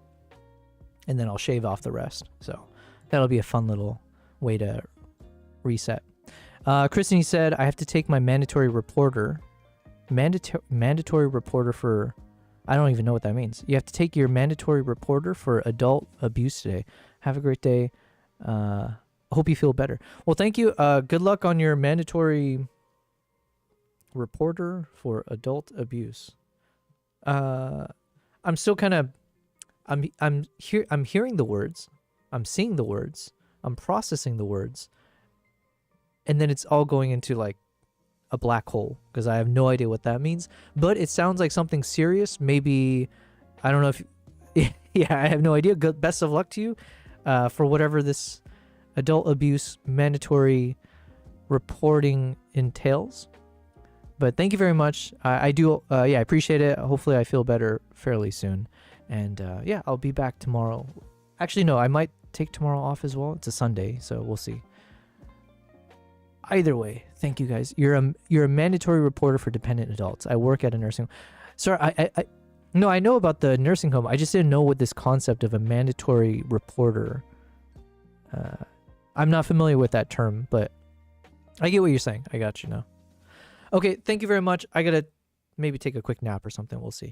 and then I'll shave off the rest. So that'll be a fun little way to reset. Christine said, I have to take my mandatory reporter for, I don't even know what that means. You have to take your mandatory reporter for adult abuse today. Have a great day. Hope you feel better. Well, thank you. Good luck on your mandatory reporter for adult abuse. I'm still kind of, I'm hearing the words, I'm seeing the words, I'm processing the words, and then it's all going into like a black hole because I have no idea what that means. But it sounds like something serious. Maybe, I don't know if, yeah, I have no idea. Good, best of luck to you for whatever this adult abuse mandatory reporting entails. But thank you very much. I do, yeah, I appreciate it. Hopefully I feel better fairly soon. And yeah, I'll be back tomorrow. Actually, no, I might take tomorrow off as well. It's a Sunday, so we'll see. Either way, thank you guys. You're a mandatory reporter for dependent adults. I work at a nursing home. Sorry, no, I know about the nursing home. I just didn't know what this concept of a mandatory reporter. I'm not familiar with that term, but I get what you're saying. I got you now. Okay, thank you very much. I gotta maybe take a quick nap or something. We'll see.